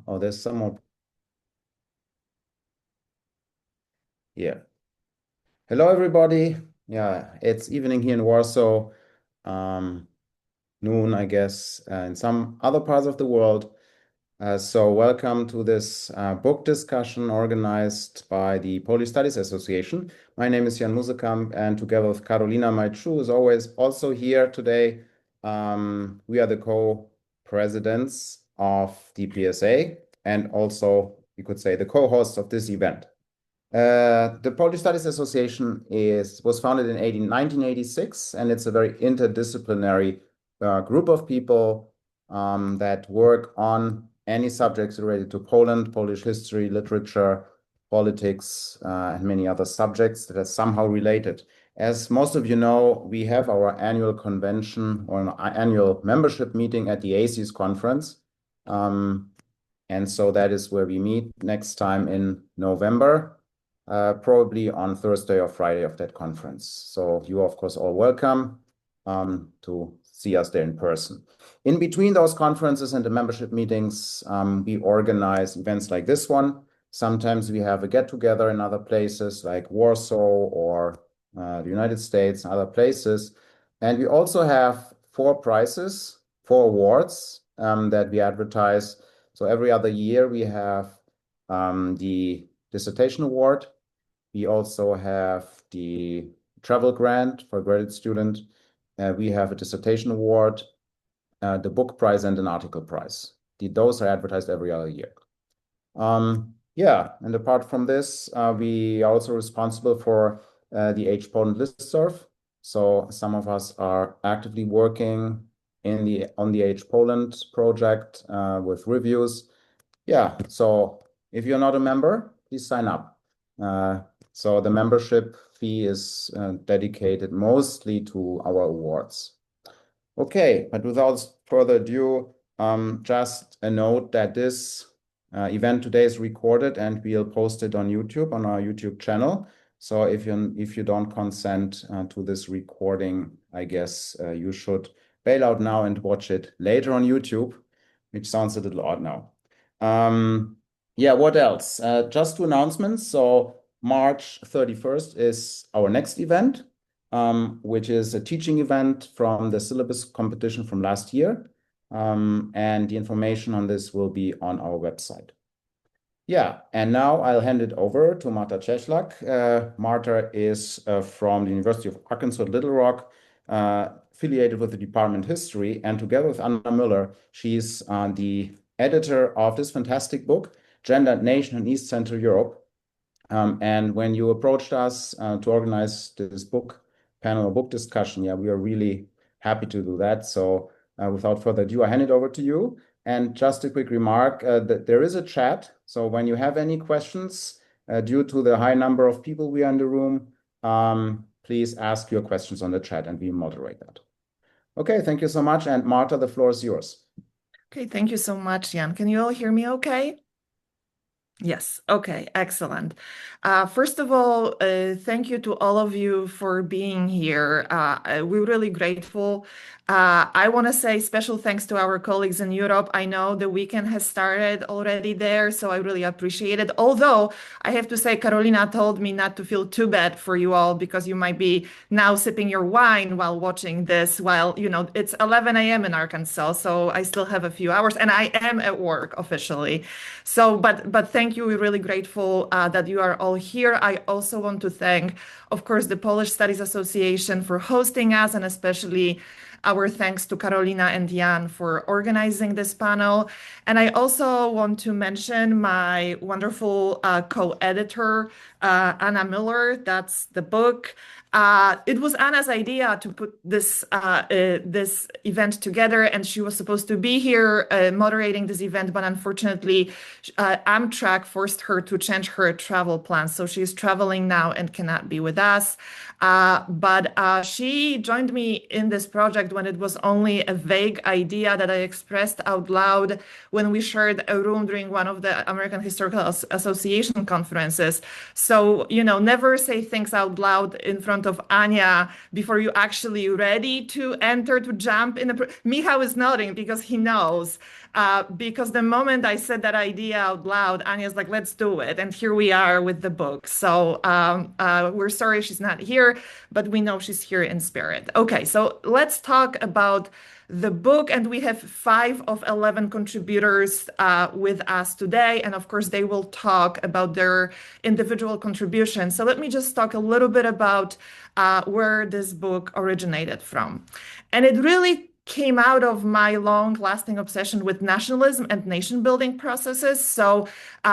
Oh, there's some more. Yeah. Hello, everybody. Yeah, it's evening here in Warsaw, noon, I guess, in some other parts of the world. So welcome to this book discussion organized by the Polish Studies Association. My name is Jan Musekamp, and together with Karolina, my true, is always also here today. We are the co-presidents of the PSA and also, you could say, the co-hosts of this event. The Polish Studies Association was founded in 1986, and it's a very interdisciplinary group of people that work on any subjects related to Poland, Polish history, literature, politics, and many other subjects that are somehow related. As most of you know, we have our annual convention or an annual membership meeting at the ACES conference. And so that is where we meet next time in November. Probably on Thursday or Friday of that conference. So you are, of course, all welcome to see us there in person. In between those conferences and the membership meetings, we organize events like this one. Sometimes we have a get-together in other places like Warsaw or the United States and other places. And we also have 4 prizes, 4 awards that we advertise. So every other year we have the Dissertation Award. We also have the travel grant for a graduate student. We have a dissertation award, the book prize, and an article prize. Those are advertised every other year. Yeah, and apart from this, we are also responsible for the H Poland listserv. So some of us are actively working on the H Poland project with reviews. Yeah, so if you're not a member, please sign up. So the membership fee is dedicated mostly to our awards. Okay, but without further ado, just a note that this event today is recorded and we'll post it on YouTube, on our YouTube channel. So if you don't consent to this recording, I guess you should bail out now and watch it later on YouTube, which sounds a little odd now. Yeah, what else? Just 2 announcements. So March 31st is our next event, which is a teaching event from the syllabus competition from last year. And the information on this will be on our website. Yeah, and now I'll hand it over to Marta Cieślak. Marta is from the University of Arkansas at Little Rock, affiliated with the Department of History, and together with Anna Müller, she's the editor of this fantastic book, Gender, Nation, and East Central Europe. And when you approached us to organize this book panel, book discussion, yeah, we are really happy to do that. So without further ado, I hand it over to you. And just a quick remark, that there is a chat. So when you have any questions, due to the high number of people we are in the room, please ask your questions on the chat and we moderate that. Okay, thank you so much. And Marta, the floor is yours. Okay, thank you so much, Jan. Can you all hear me okay? Yes. Okay. Excellent. First of all, thank you to all of you for being here. We're really grateful. I want to say special thanks to our colleagues in Europe. I know the weekend has started already there, so I really appreciate it. Although I have to say, Karolina told me not to feel too bad for you all because you might be now sipping your wine while watching this. While, it's 11 a.m. in Arkansas, so I still have a few hours, and I am at work officially. So, but thank you. We're really grateful that you are all here. I also want to thank, of course, the Polish Studies Association for hosting us, and especially our thanks to Karolina and Jan for organizing this panel. And I also want to mention my wonderful co-editor, Anna Müller. That's the book. It was Anna's idea to put this event together, and she was supposed to be here moderating this event, but unfortunately, Amtrak forced her to change her travel plans. So she's traveling now and cannot be with us. But she joined me in this project when it was only a vague idea that I expressed out loud when we shared a room during one of the American Historical Association conferences. So, never say things out loud in front of Anya before you're actually ready to enter, to jump in. Michał is nodding because he knows. Because the moment I said that idea out loud, Anya's like, let's do it. And here we are with the book. So we're sorry she's not here, but we know she's here in spirit. Okay, so let's talk about the book. And we have 5 of 11 contributors with us today. And of course, they will talk about their individual contributions. So let me just talk a little bit about where this book originated from. And it really came out of my long-lasting obsession with nationalism and nation-building processes. So,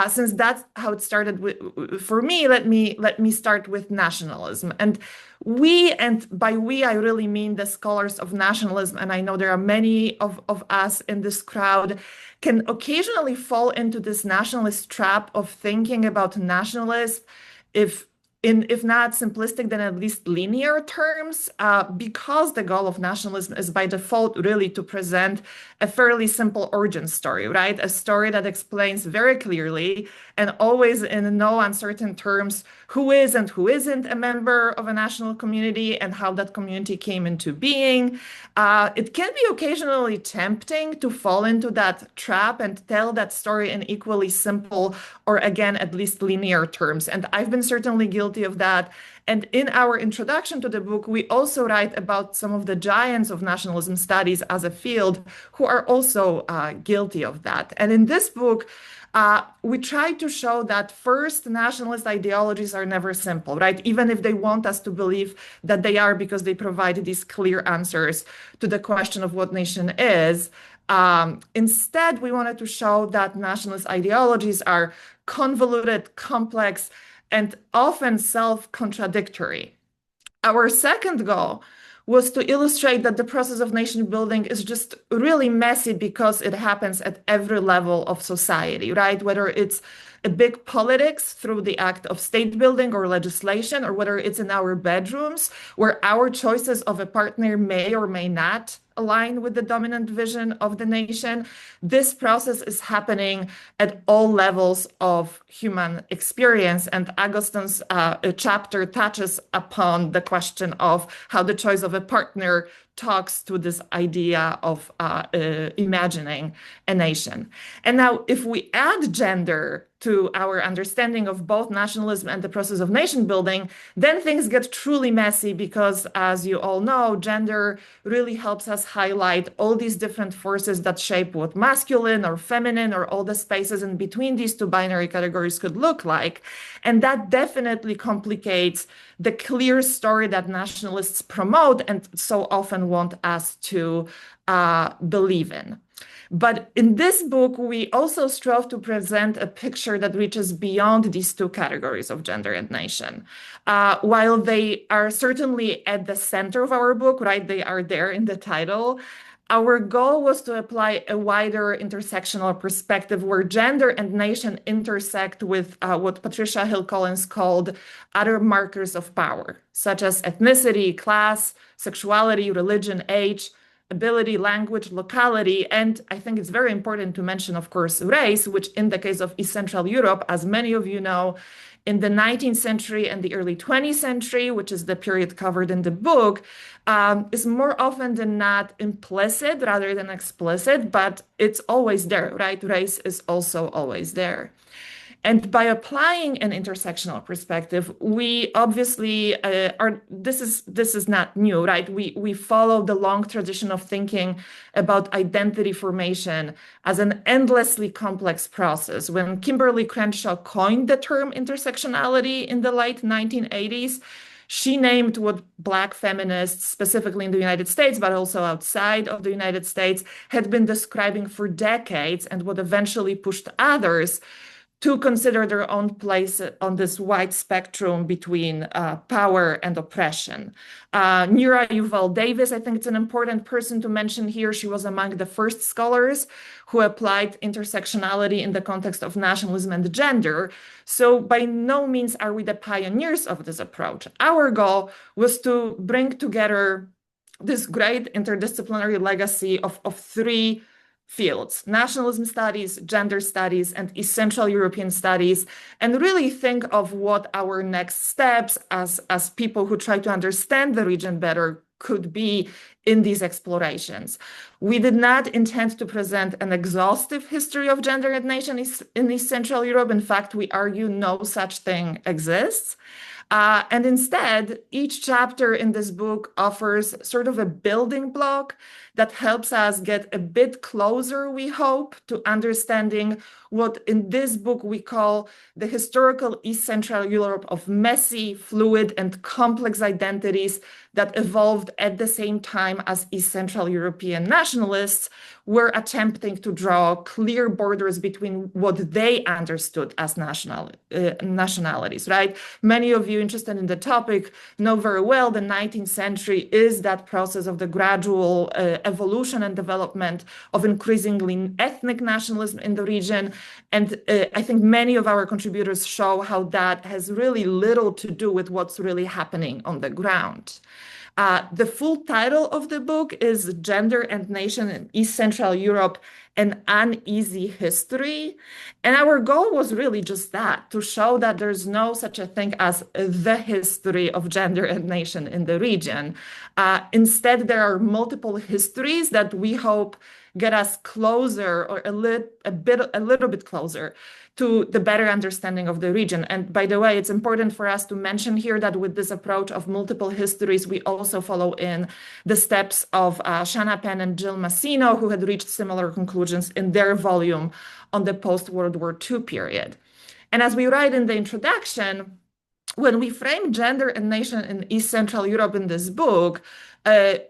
since that's how it started for me, let me start with nationalism. And by we, I really mean the scholars of nationalism, and I know there are many of us in this crowd, can occasionally fall into this nationalist trap of thinking about nationalists if not simplistic, then at least linear terms, because the goal of nationalism is by default really to present a fairly simple origin story, right? A story that explains very clearly and always in no uncertain terms who is and who isn't a member of a national community and how that community came into being. It can be occasionally tempting to fall into that trap and tell that story in equally simple or, again, at least linear terms. And I've been certainly guilty of that. And in our introduction to the book, we also write about some of the giants of nationalism studies as a field who are also guilty of that. And in this book, we try to show that first, nationalist ideologies are never simple, right? Even if they want us to believe that they are because they provide these clear answers to the question of what nation is. Instead, we wanted to show that nationalist ideologies are convoluted, complex, and often self-contradictory. Our second goal was to illustrate that the process of nation building is just really messy because it happens at every level of society, right? Whether it's a big politics through the act of state building or legislation, or whether it's in our bedrooms where our choices of a partner may or may not align with the dominant vision of the nation. This process is happening at all levels of human experience. And Augustine's chapter touches upon the question of how the choice of a partner talks to this idea of imagining a nation. And now, if we add gender to our understanding of both nationalism and the process of nation building, then things get truly messy because, as you all know, gender really helps us highlight all these different forces that shape what masculine or feminine or all the spaces in between these two binary categories could look like. And that definitely complicates the clear story that nationalists promote and so often want us to believe in. But in this book, we also strove to present a picture that reaches beyond these two categories of gender and nation. While they are certainly at the center of our book, right? They are there in the title. Our goal was to apply a wider intersectional perspective where gender and nation intersect with what Patricia Hill Collins called other markers of power, such as ethnicity, class, sexuality, religion, age, ability, language, locality, and I think it's very important to mention, of course, race, which in the case of East Central Europe, as many of you know, in the 19th century and the early 20th century, which is the period covered in the book, is more often than not implicit rather than explicit, but it's always there, right? Race is also always there. And by applying an intersectional perspective, we obviously this is not new, right? We follow the long tradition of thinking about identity formation as an endlessly complex process. When Kimberly Crenshaw coined the term intersectionality in the late 1980s, she named what Black feminists, specifically in the United States, but also outside of the United States, had been describing for decades and what eventually pushed others to consider their own place on this wide spectrum between power and oppression. Nura Yuval Davis, I think it's an important person to mention here. She was among the first scholars who applied intersectionality in the context of nationalism and gender. So by no means are we the pioneers of this approach. Our goal was to bring together this great interdisciplinary legacy of three fields: nationalism studies, gender studies, and East Central European studies, and really think of what our next steps as people who try to understand the region better could be in these explorations. We did not intend to present an exhaustive history of gender and nation in East Central Europe. In fact, we argue no such thing exists. And instead, each chapter in this book offers sort of a building block that helps us get a bit closer, we hope, to understanding what in this book we call the historical East Central Europe of messy, fluid, and complex identities that evolved at the same time as East Central European nationalists were attempting to draw clear borders between what they understood as nationalities, right? Many of you interested in the topic know very well the 19th century is that process of the gradual evolution and development of increasingly ethnic nationalism in the region. And I think many of our contributors show how that has really little to do with what's really happening on the ground. The full title of the book is Gender and Nation in East Central Europe, an Uneasy History. And our goal was really just that, to show that there's no such a thing as the history of gender and nation in the region. Instead, there are multiple histories that we hope get us closer, or a little bit closer to the better understanding of the region. And by the way, it's important for us to mention here that with this approach of multiple histories, we also follow in the steps of Shanna Penn and Jill Massino, who had reached similar conclusions in their volume on the post-World War II period. And as we write in the introduction, when we frame gender and nation in East Central Europe in this book,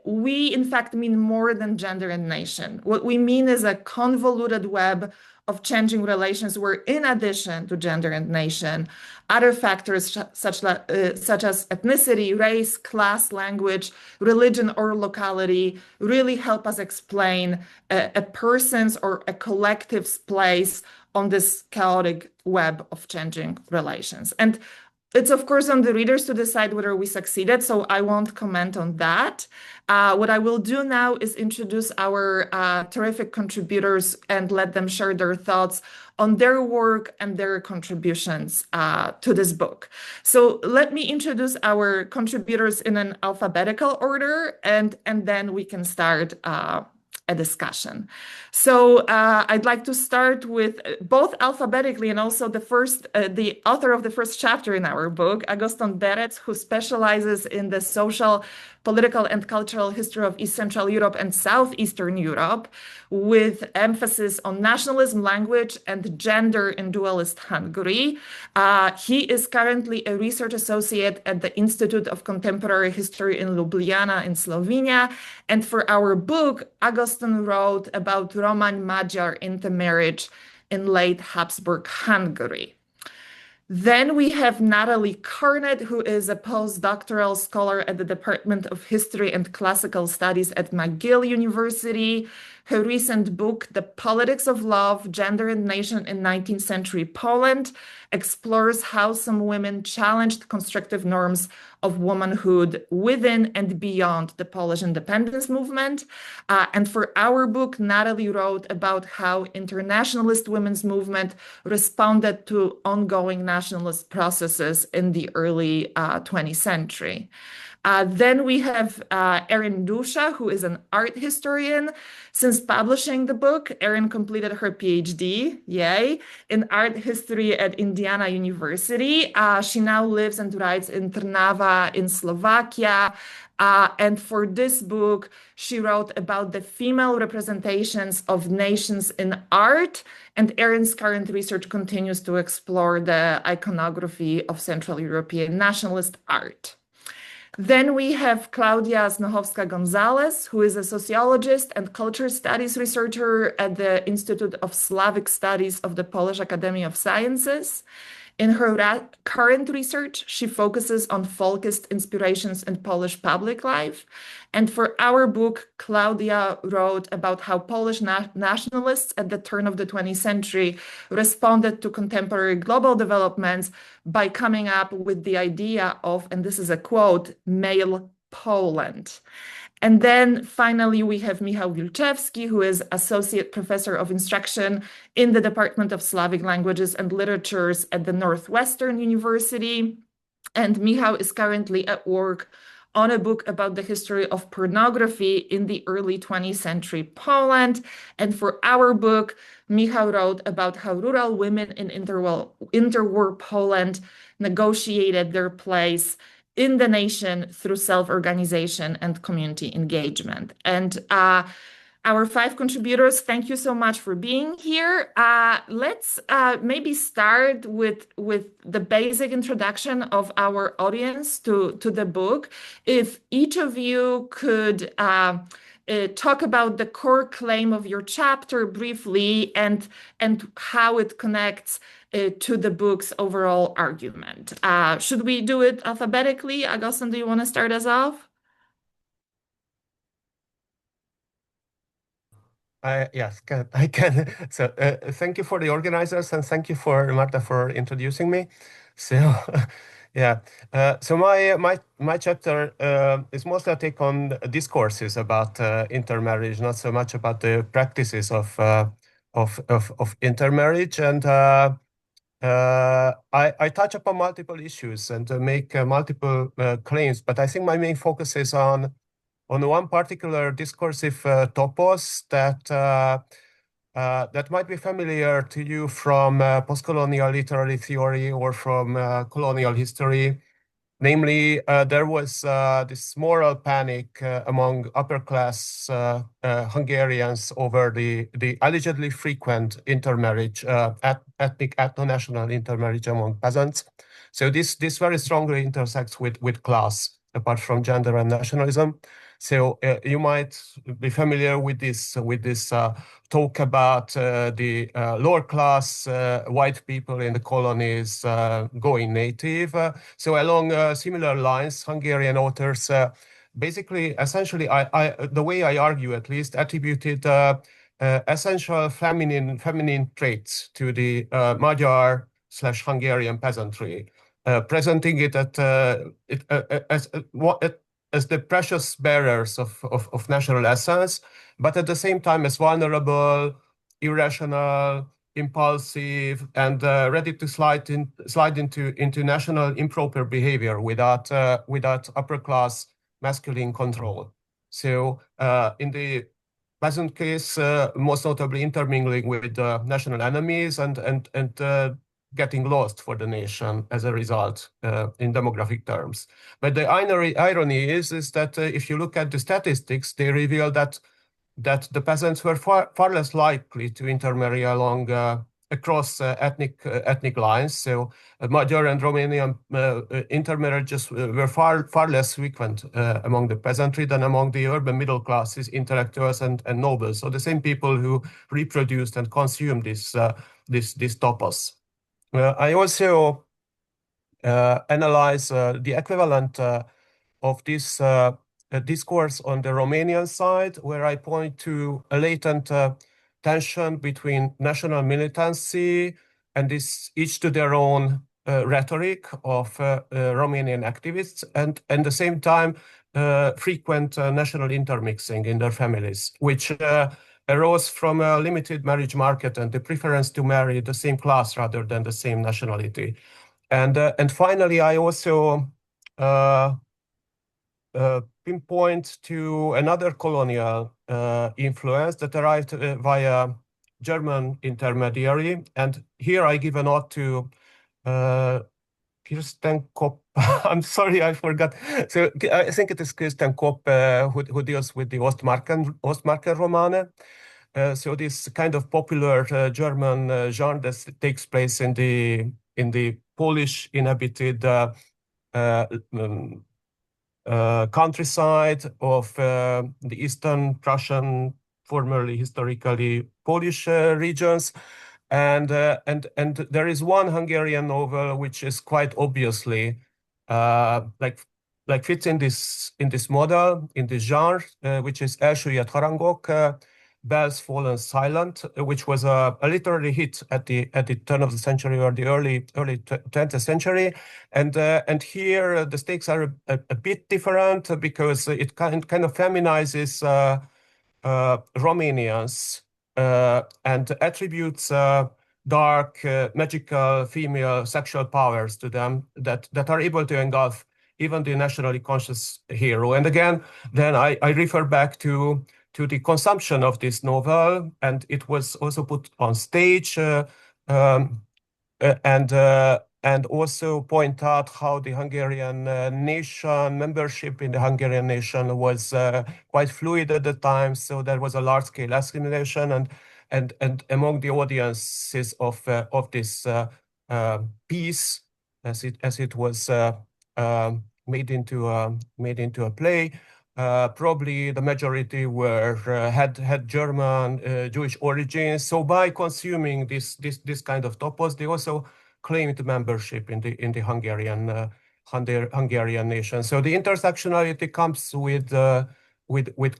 we in fact mean more than gender and nation. What we mean is a convoluted web of changing relations where, in addition to gender and nation, other factors such as ethnicity, race, class, language, religion, or locality really help us explain a person's or a collective's place on this chaotic web of changing relations. And it's, of course, on the readers to decide whether we succeeded, so I won't comment on that. What I will do now is introduce our terrific contributors and let them share their thoughts on their work and their contributions to this book. So let me introduce our contributors in an alphabetical order, and then we can start a discussion. So I'd like to start with both alphabetically and also the author of the first chapter in our book, Agoston Berec, who specializes in the social, political, and cultural history of East Central Europe and Southeastern Europe, with emphasis on nationalism, language, and gender in dualist Hungary. He is currently a research associate at the Institute of Contemporary History in Ljubljana in Slovenia. And for our book, Agoston wrote about Roman-Magyar intermarriage in late Habsburg Hungary. Then we have Natalie Cornet, who is a postdoctoral scholar at the Department of History and Classical Studies at McGill University. Her recent book, The Politics of Love, Gender and Nation in 19th Century Poland, explores how some women challenged constructive norms of womanhood within and beyond the Polish independence movement. And for our book, Natalie wrote about how internationalist women's movement responded to ongoing nationalist processes in the early 20th century. Then we have Erin Dusha, who is an art historian. Since publishing the book, Erin completed her PhD, yay, in art history at Indiana University. She now lives and writes in Trnava in Slovakia. And for this book, she wrote about the female representations of nations in art. And Erin's current research continues to explore the iconography of Central European nationalist art. Then we have Klaudia Snochowska-Gonzalez, who is a sociologist and culture studies researcher at the Institute of Slavic Studies of the Polish Academy of Sciences. In her current research, she focuses on folkist inspirations in Polish public life. And for our book, Claudia wrote about how Polish nationalists at the turn of the 20th century responded to contemporary global developments by coming up with the idea of, and this is a quote, male Poland. And then finally, we have Michał Wilczewski, who is Associate Professor of Instruction in the Department of Slavic Languages and Literatures at the Northwestern University. And Michał is currently at work on a book about the history of pornography in the early 20th century Poland. And for our book, Michał wrote about how rural women in interwar Poland negotiated their place in the nation through self-organization and community engagement. And our 5 contributors, thank you so much for being here. Let's maybe start with the basic introduction of our audience to the book. If each of you could talk about the core claim of your chapter briefly and how it connects to the book's overall argument. Should we do it alphabetically? Agustin, do you want to start us off? Yes, I can. So thank you for the organizers and thank you for Marta for introducing me. So yeah, so my chapter is mostly a take on discourses about intermarriage, not so much about the practices of intermarriage, and I touch upon multiple issues and make multiple claims, but I think my main focus is on one particular discursive topos that might be familiar to you from post-colonial literary theory or from colonial history. Namely, there was this moral panic among upper-class Hungarians over the allegedly frequent intermarriage, ethnic, ethno-national intermarriage among peasants. So this very strongly intersects with class, apart from gender and nationalism. So you might be familiar with this talk about the lower class white people in the colonies going native. So along similar lines, Hungarian authors basically, essentially, the way I argue at least, attributed essential feminine traits to the Magyar/Hungarian peasantry, presenting it as the precious bearers of national essence, but at the same time as vulnerable, irrational, impulsive, and ready to slide into national improper behavior without upper class masculine control. So in the peasant case, most notably intermingling with national enemies and getting lost for the nation as a result in demographic terms. But the irony is that if you look at the statistics, they reveal that the peasants were far less likely to intermarry across ethnic lines. So Magyar and Romanian intermarriages were far less frequent among the peasantry than among the urban middle classes, intellectuals, and nobles. So the same people who reproduced and consumed this topos. I also analyze the equivalent of this discourse on the Romanian side, where I point to a latent tension between national militancy and this each to their own rhetoric of Romanian activists, and at the same time frequent national intermixing in their families, which arose from a limited marriage market and the preference to marry the same class rather than the same nationality. And finally, I also pinpoint to another colonial influence that arrived via German intermediary. And here I give a nod to Kirsten Kopp. I'm sorry, I forgot. So I think it is Kirsten Kopp who deals with the Ostmarken-Romane. So this kind of popular German genre that takes place in the Polish inhabited countryside of the Eastern Prussian, formerly historically Polish regions. And there is one Hungarian novel which is quite obviously like fits in this model, in this genre, which is Elsüllyedt harangok, Bells Fallen Silent, which was a literary hit at the turn of the century or the early 20th century. And here the stakes are a bit different because it kind of feminizes Romanians and attributes dark, magical female sexual powers to them that are able to engulf even the nationally conscious hero. And again, then I refer back to the consumption of this novel, and it was also put on stage. Um, and also point out how the Hungarian nation, membership in the Hungarian nation was quite fluid at the time. So there was a large-scale assimilation, and among the audiences of this piece, as it was made into a play. Probably the majority were had German Jewish origins. So by consuming this kind of topos, they also claimed membership in the Hungarian nation. So the intersectionality comes with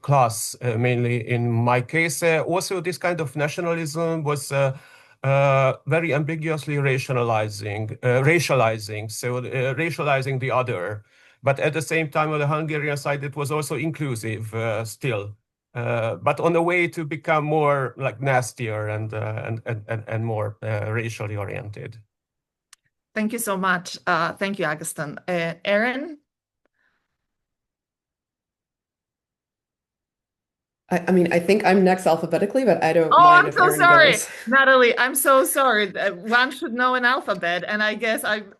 class mainly in my case. Also, this kind of nationalism was very ambiguously racializing. So racializing the other. But at the same time, on the Hungarian side, it was also inclusive still, but on the way to become more like nastier and more racially oriented. Thank you so much. Thank you, Agustin. Erin? I mean, I think I'm next alphabetically, but I don't Oh, mind I'm if so Erin sorry, goes. Natalie. I'm so sorry. One should know an alphabet, and I guess I am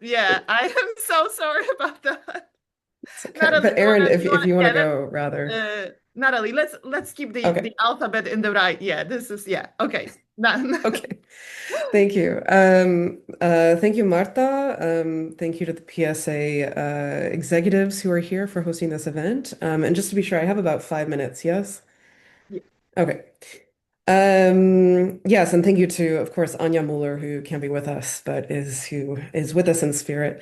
so sorry about that. It's okay. Natalie, But Erin, if wanna you want to get it? go, rather. Natalie, let's keep the Okay. alphabet in the right. Yeah, this is okay. Okay. Thank you. Thank you, Marta. Thank you to the PSA executives who are here for hosting this event. And just to be sure, I have about 5 minutes, yes? Yeah. Okay. Yes, and thank you to, of course, Anya Muller, who can't be with us, but who is with us in spirit.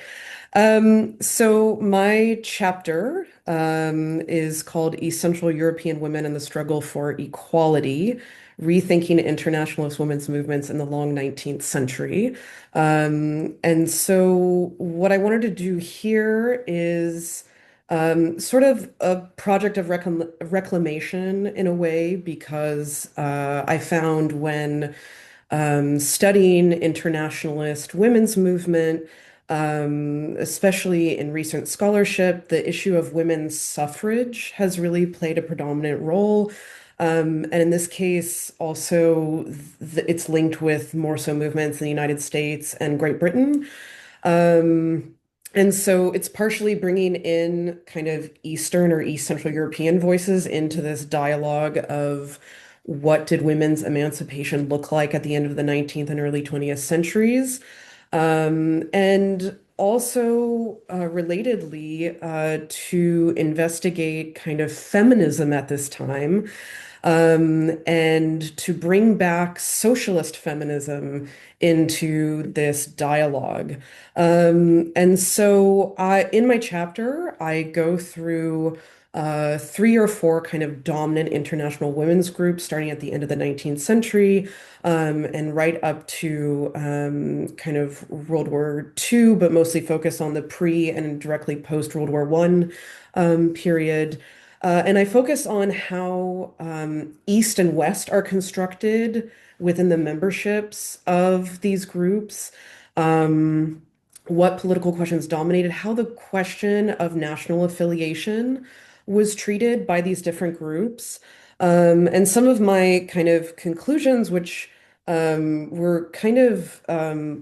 So my chapter is called East Central European Women and the Struggle for Equality, Rethinking Internationalist Women's Movements in the Long 19th Century. And so what I wanted to do here is sort of a project of reclamation in a way, because I found when studying internationalist women's movement, especially in recent scholarship, the issue of women's suffrage has really played a predominant role. And in this case, also, it's linked with more so movements in the United States and Great Britain. Um, and so it's partially bringing in kind of Eastern or East Central European voices into this dialogue of what did women's emancipation look like at the end of the 19th and early 20th centuries. And also, relatedly, to investigate kind of feminism at this time, and to bring back socialist feminism into this dialogue. And so in my chapter, I go through 3 or 4 kind of dominant international women's groups starting at the end of the 19th century, and right up to kind of World War II, but mostly focus on the pre and directly post World War I period. And I focus on how East and West are constructed within the memberships of these groups, what political questions dominated, how the question of national affiliation was treated by these different groups. And some of my kind of conclusions, which were kind of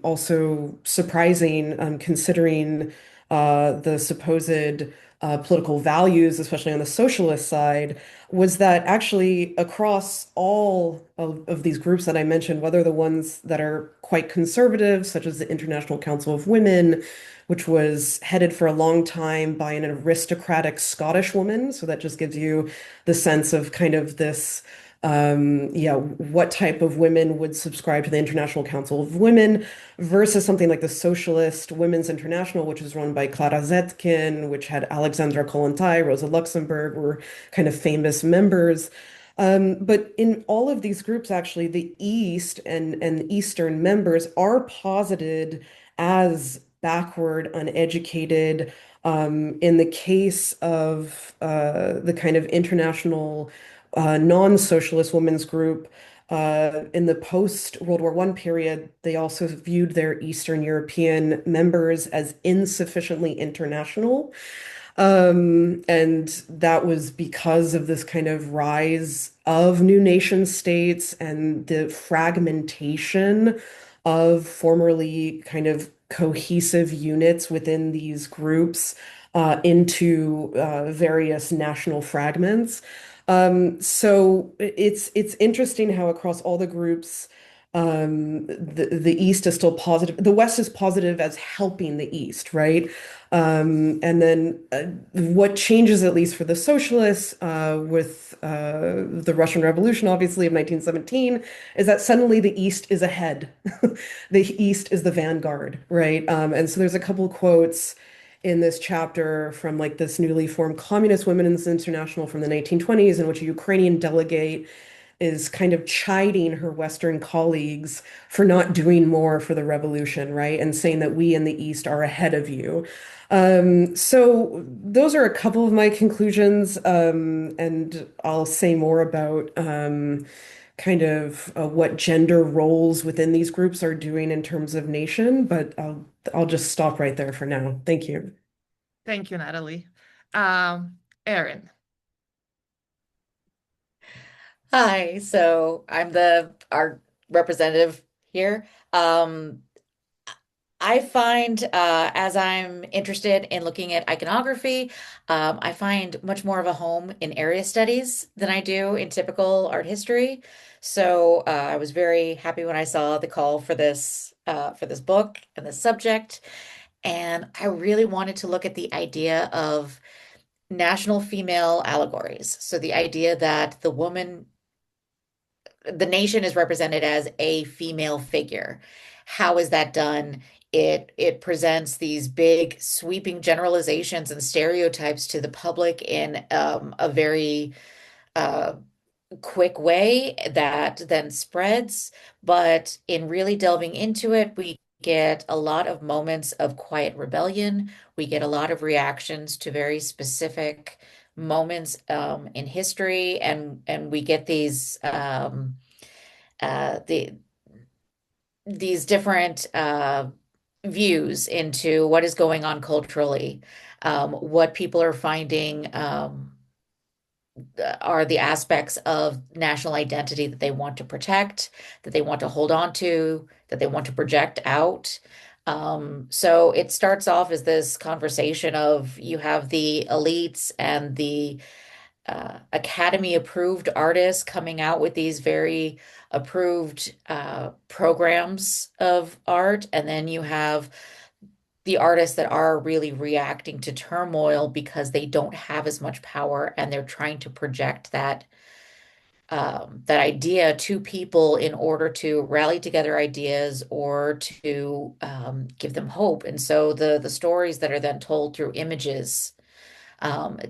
also surprising, considering the supposed political values, especially on the socialist side, was that actually across all of these groups that I mentioned, whether the ones that are quite conservative, such as the International Council of Women, which was headed for a long time by an aristocratic Scottish woman. So that just gives you the sense of kind of this, yeah, what type of women would subscribe to the International Council of Women versus something like the Socialist Women's International, which was run by Clara Zetkin, which had Alexandra Kollontai, Rosa Luxemburg, were kind of famous members. But in all of these groups, actually, the East and Eastern members are posited as backward, uneducated. In the case of the kind of international non-socialist women's group, in the post-World War I period, they also viewed their Eastern European members as insufficiently international. And that was because of this kind of rise of new nation states and the fragmentation of formerly kind of cohesive units within these groups into various national fragments. So it's interesting how across all the groups, the East is still positive. The West is positive as helping the East, right? And then what changes, at least for the socialists, with the Russian Revolution, obviously, of 1917, is that suddenly the East is ahead. The East is the vanguard, right? And so there's a couple quotes in this chapter from like this newly formed Communist Women's International from the 1920s, in which a Ukrainian delegate is kind of chiding her Western colleagues for not doing more for the revolution, right? And saying that we in the East are ahead of you. So those are a couple of my conclusions, and I'll say more about kind of what gender roles within these groups are doing in terms of nation, but I'll just stop right there for now. Thank you. Thank you, Natalie. Erin. Hi, so I'm the art representative here. I find as I'm interested in looking at iconography, I find much more of a home in area studies than I do in typical art history. So I was very happy when I saw the call for this book and this subject, and I really wanted to look at the idea of national female allegories. So the idea that the nation is represented as a female figure. How is that done? It presents these big sweeping generalizations and stereotypes to the public in a very uh, quick way that then spreads. But in really delving into it, we get a lot of moments of quiet rebellion. We get a lot of reactions to very specific moments in history, and we get the these different views into what is going on culturally, what people are finding are the aspects of national identity that they want to protect, that they want to hold on to, that they want to project out. So it starts off as this conversation of you have the elites and the Academy approved artists coming out with these very approved programs of art. And then you have the artists that are really reacting to turmoil because they don't have as much power and they're trying to project that idea to people in order to rally together ideas or to give them hope. And so the stories that are then told through images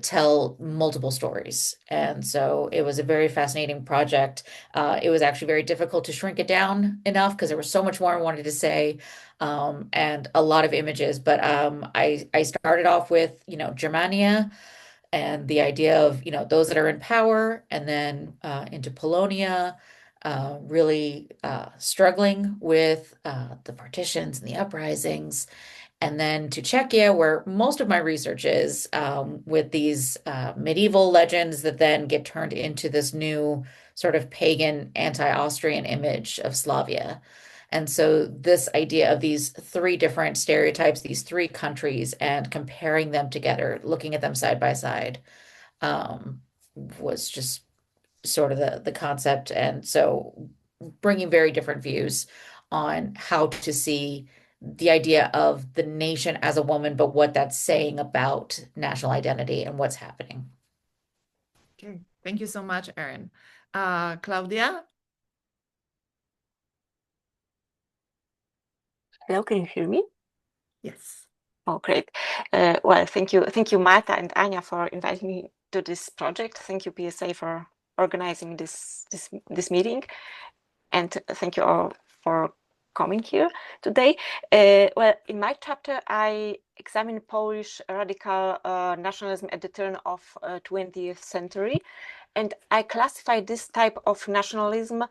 tell multiple stories. And so it was a very fascinating project. It was actually very difficult to shrink it down enough because there was so much more I wanted to say, and a lot of images. But I started off with, Germania and the idea of, those that are in power, and then into Polonia, really struggling with the partitions and the uprisings, and then to Czechia, where most of my research is, with these medieval legends that then get turned into this new sort of pagan anti-Austrian image of Slavia. And so this idea of these three different stereotypes, these three countries, and comparing them together, looking at them side by side, was just sort of the concept. And so bringing very different views on how to see the idea of the nation as a woman, but what that's saying about national identity and what's happening. Okay, thank you so much, Erin. Claudia? Hello, can you hear me? Yes. Oh, great. Well, thank you, Marta and Anya, for inviting me to this project. Thank you, PSA, for organizing this meeting, and thank you all for coming here today. Well, in my chapter, I examine Polish radical nationalism at the turn of 20th century, and I classify this type of nationalism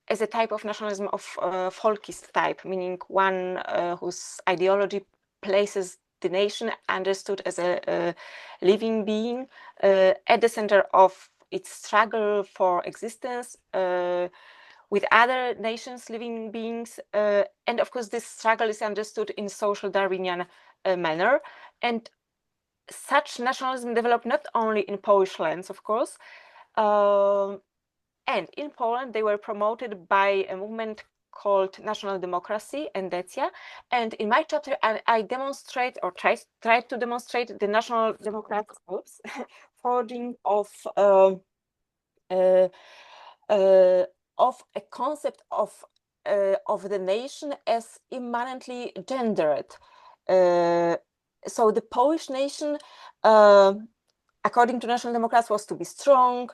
as a type of nationalism of folkist type, meaning one whose ideology places the nation understood as a living being at the center of its struggle for existence with other nations, living beings. And of course, this struggle is understood in social Darwinian manner. And such nationalism developed not only in Polish lands, of course, and in Poland, they were promoted by a movement called National Democracy, Endecja. And in my chapter, I demonstrate, or try to demonstrate, the National Democratic forging of a concept of the nation as immanently gendered. So the Polish nation, according to National Democrats, was to be strong,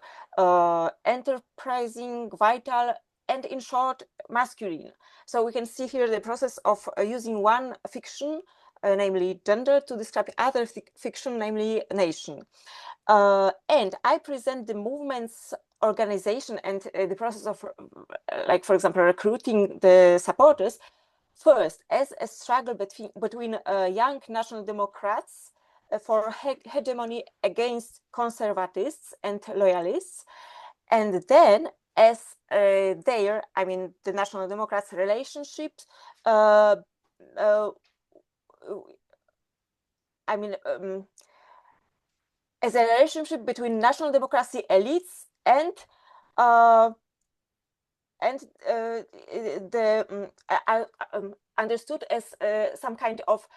enterprising, vital, and in short, masculine. So we can see here the process of using one fiction, namely gender, to describe other fiction, namely nation. And I present the movement's organization and the process of, like, for example, recruiting the supporters first as a struggle between young National Democrats for hegemony against conservatists and loyalists, and then as their, I mean, the National Democrats' relationship, I mean, as a relationship between national democracy elites and understood as some kind of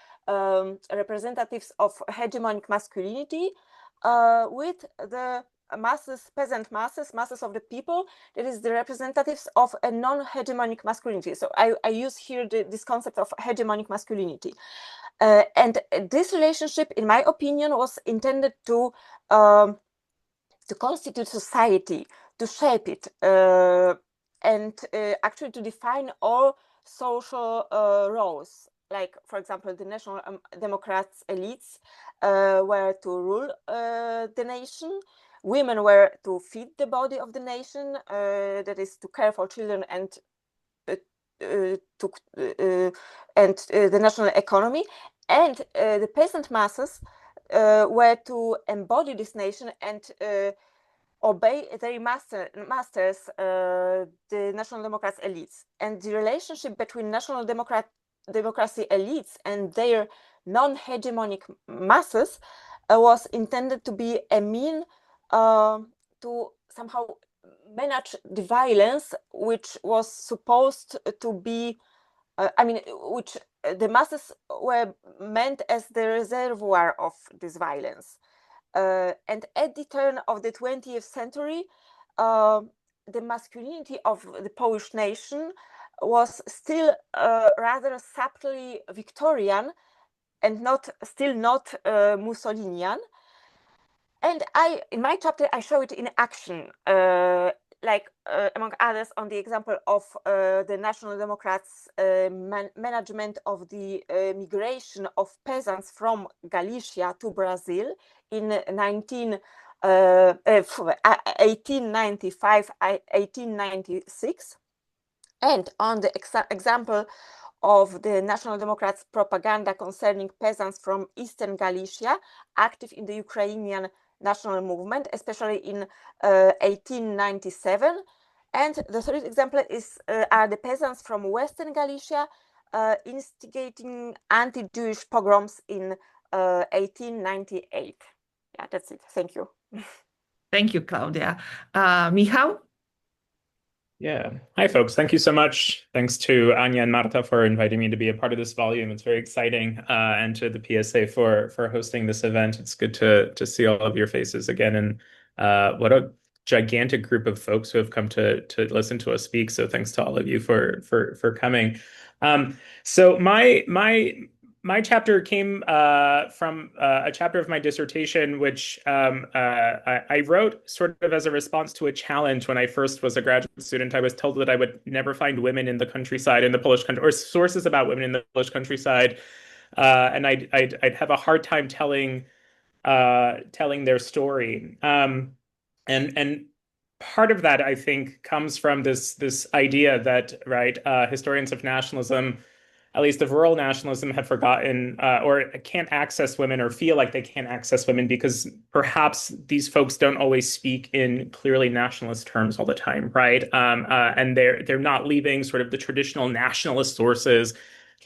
representatives of hegemonic masculinity with the masses, peasant masses of the people, that is the representatives of a non-hegemonic masculinity. So I use here this concept of hegemonic masculinity. And this relationship, in my opinion, was intended to constitute society, to shape it, and actually to define all social roles. Like, for example, the National Democrats elites were to rule the nation. Women were to feed the body of the nation, that is, to care for children and the national economy. And the peasant masses were to embody this nation and obey their masters, the National Democrats elites. And the relationship between National Democracy elites and their non-hegemonic masses was intended to be a mean to somehow manage the violence, which was supposed to be, which the masses were meant as the reservoir of this violence. And at the turn of the 20th century, the masculinity of the Polish nation was still rather subtly Victorian and still not Mussolinian. And in my chapter, I show it in action, among others, on the example of the National Democrats' management of the migration of peasants from Galicia to Brazil in 1895, 1896. And on the example of the National Democrats' propaganda concerning peasants from Eastern Galicia, active in the Ukrainian national movement, especially in 1897, And the third example are the peasants from Western Galicia instigating anti-Jewish pogroms in 1898. Yeah, that's it. Thank you. Thank you, Claudia. Michał? Yeah. Hi, folks. Thank you so much. Thanks to Anya and Marta for inviting me to be a part of this volume. It's very exciting. And to the PSA for hosting this event. It's good to see all of your faces again. And what a gigantic group of folks who have come to listen to us speak. So thanks to all of you for coming. So my chapter came from a chapter of my dissertation, which I wrote sort of as a response to a challenge when I first was a graduate student. I was told that I would never find women in the countryside, in the Polish country, or sources about women in the Polish countryside, and I'd have a hard time telling their story. And part of that, I think, comes from this idea that, right, historians of nationalism, at least of rural nationalism, have forgotten or can't access women, or feel like they can't access women because perhaps these folks don't always speak in clearly nationalist terms all the time, right? And they're not leaving sort of the traditional nationalist sources,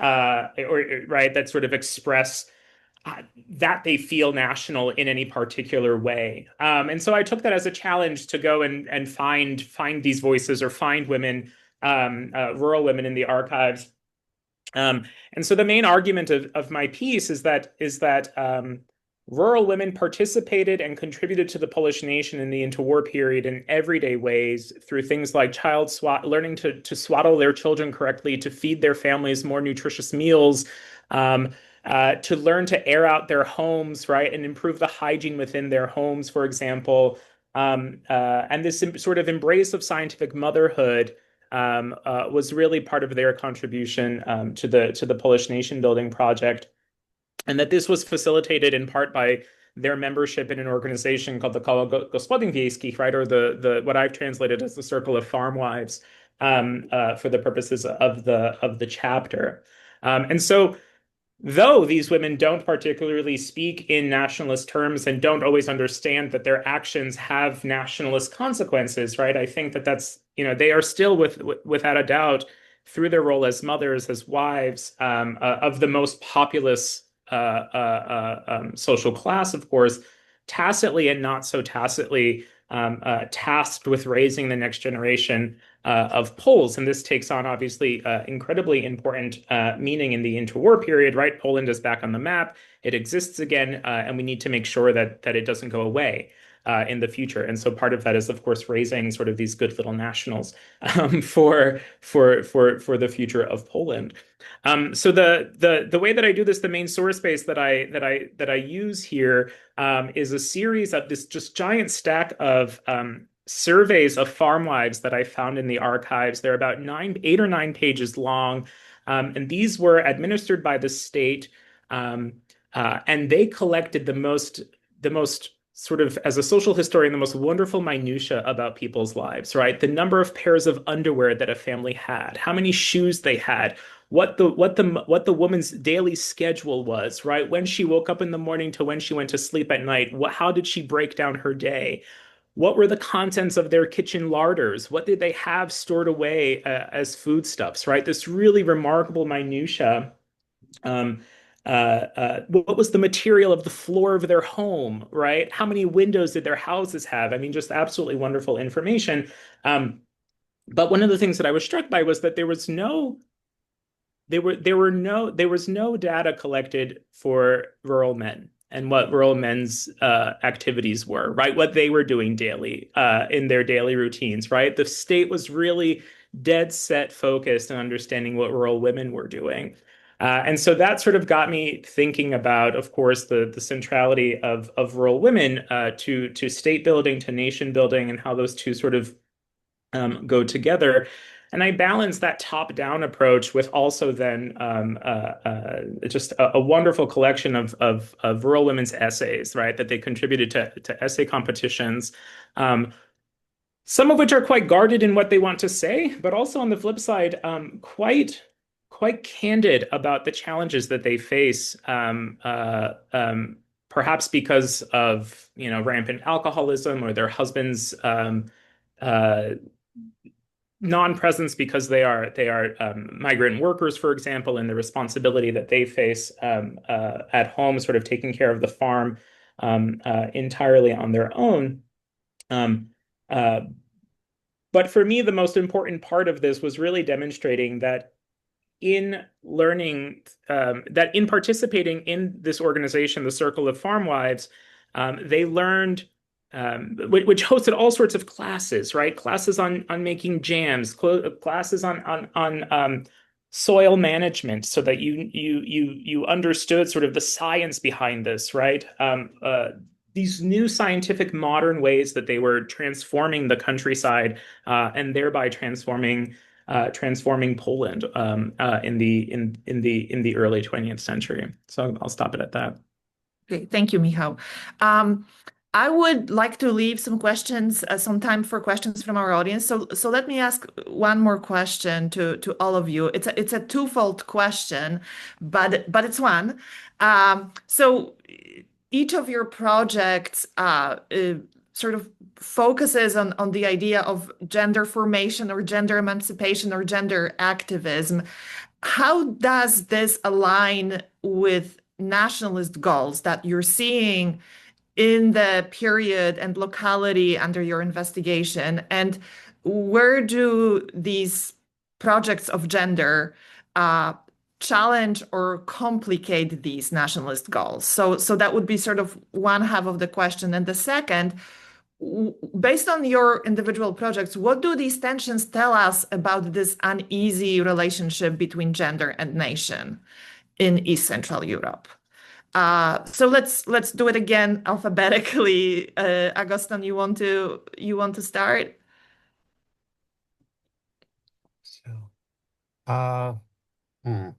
or right, that sort of express that they feel national in any particular way. And so I took that as a challenge to go and find these voices, or find women, rural women in the archives. And so the main argument of my piece is that rural women participated and contributed to the Polish nation in the interwar period in everyday ways through things like learning to swaddle their children correctly, to feed their families more nutritious meals, to learn to air out their homes, right, and improve the hygiene within their homes, for example. And this sort of embrace of scientific motherhood was really part of their contribution to the Polish nation building project, and that this was facilitated in part by their membership in an organization called the Koło Gospodyń Wiejskich, right, or the what I've translated as the Circle of Farm Wives, for the purposes of the chapter. And so, though these women don't particularly speak in nationalist terms and don't always understand that their actions have nationalist consequences, right? I think that's, they are still, without a doubt, through their role as mothers, as wives, of the most populous social class, of course, tacitly and not so tacitly tasked with raising the next generation of Poles. And this takes on, obviously, incredibly important meaning in the interwar period, right? Poland is back on the map. It exists again, and we need to make sure that it doesn't go away in the future. And so part of that is, of course, raising sort of these good little nationals for the future of Poland. So the way that I do this, the main source base that I use here is a series of this just giant stack of surveys of farm wives that I found in the archives. They're about 8 or 9 pages long, and these were administered by the state, and they collected the most sort of, as a social historian, the most wonderful minutia about people's lives, right? The number of pairs of underwear that a family had, how many shoes they had, what the woman's daily schedule was, right? When she woke up in the morning to when she went to sleep at night, how did she break down her day? What were the contents of their kitchen larders? What did they have stored away as foodstuffs, right? This really remarkable minutia. What was the material of the floor of their home, right? How many windows did their houses have? I mean, just absolutely wonderful information. But one of the things that I was struck by was that there was no data collected for rural men and what rural men's activities were, right? What they were doing daily in their daily routines, right? The state was really dead set focused on understanding what rural women were doing. And so that sort of got me thinking about, of course, the centrality of rural women to state building, to nation building, and how those two sort of go together. And I balance that top-down approach with also then just a wonderful collection of rural women's essays, right, that they contributed to essay competitions, some of which are quite guarded in what they want to say, but also on the flip side, quite candid about the challenges that they face, perhaps because of rampant alcoholism or their husbands' non-presence because they are migrant workers, for example, and the responsibility that they face at home, sort of taking care of the farm entirely on their own. Uh, but for me, the most important part of this was really demonstrating that in learning, that in participating in this organization, the Circle of Farm Wives, they learned, which hosted all sorts of classes, right? Classes on making jams, classes on soil management, so that you understood sort of the science behind this, right? These new scientific modern ways that they were transforming the countryside and thereby transforming Poland in the early 20th century. So I'll stop it at that. Okay, thank you, Michał. I would like to leave some time for questions from our audience. So let me ask one more question to all of you. It's a twofold question, but it's one. So each of your projects sort of focuses on the idea of gender formation or gender emancipation or gender activism. How does this align with nationalist goals that you're seeing in the period and locality under your investigation? And where do these projects of gender challenge or complicate these nationalist goals? So that would be sort of one half of the question. And the second, based on your individual projects, what do these tensions tell us about this uneasy relationship between gender and nation in East Central Europe? So let's do it again alphabetically. Agustin, you want to start? So, hmm.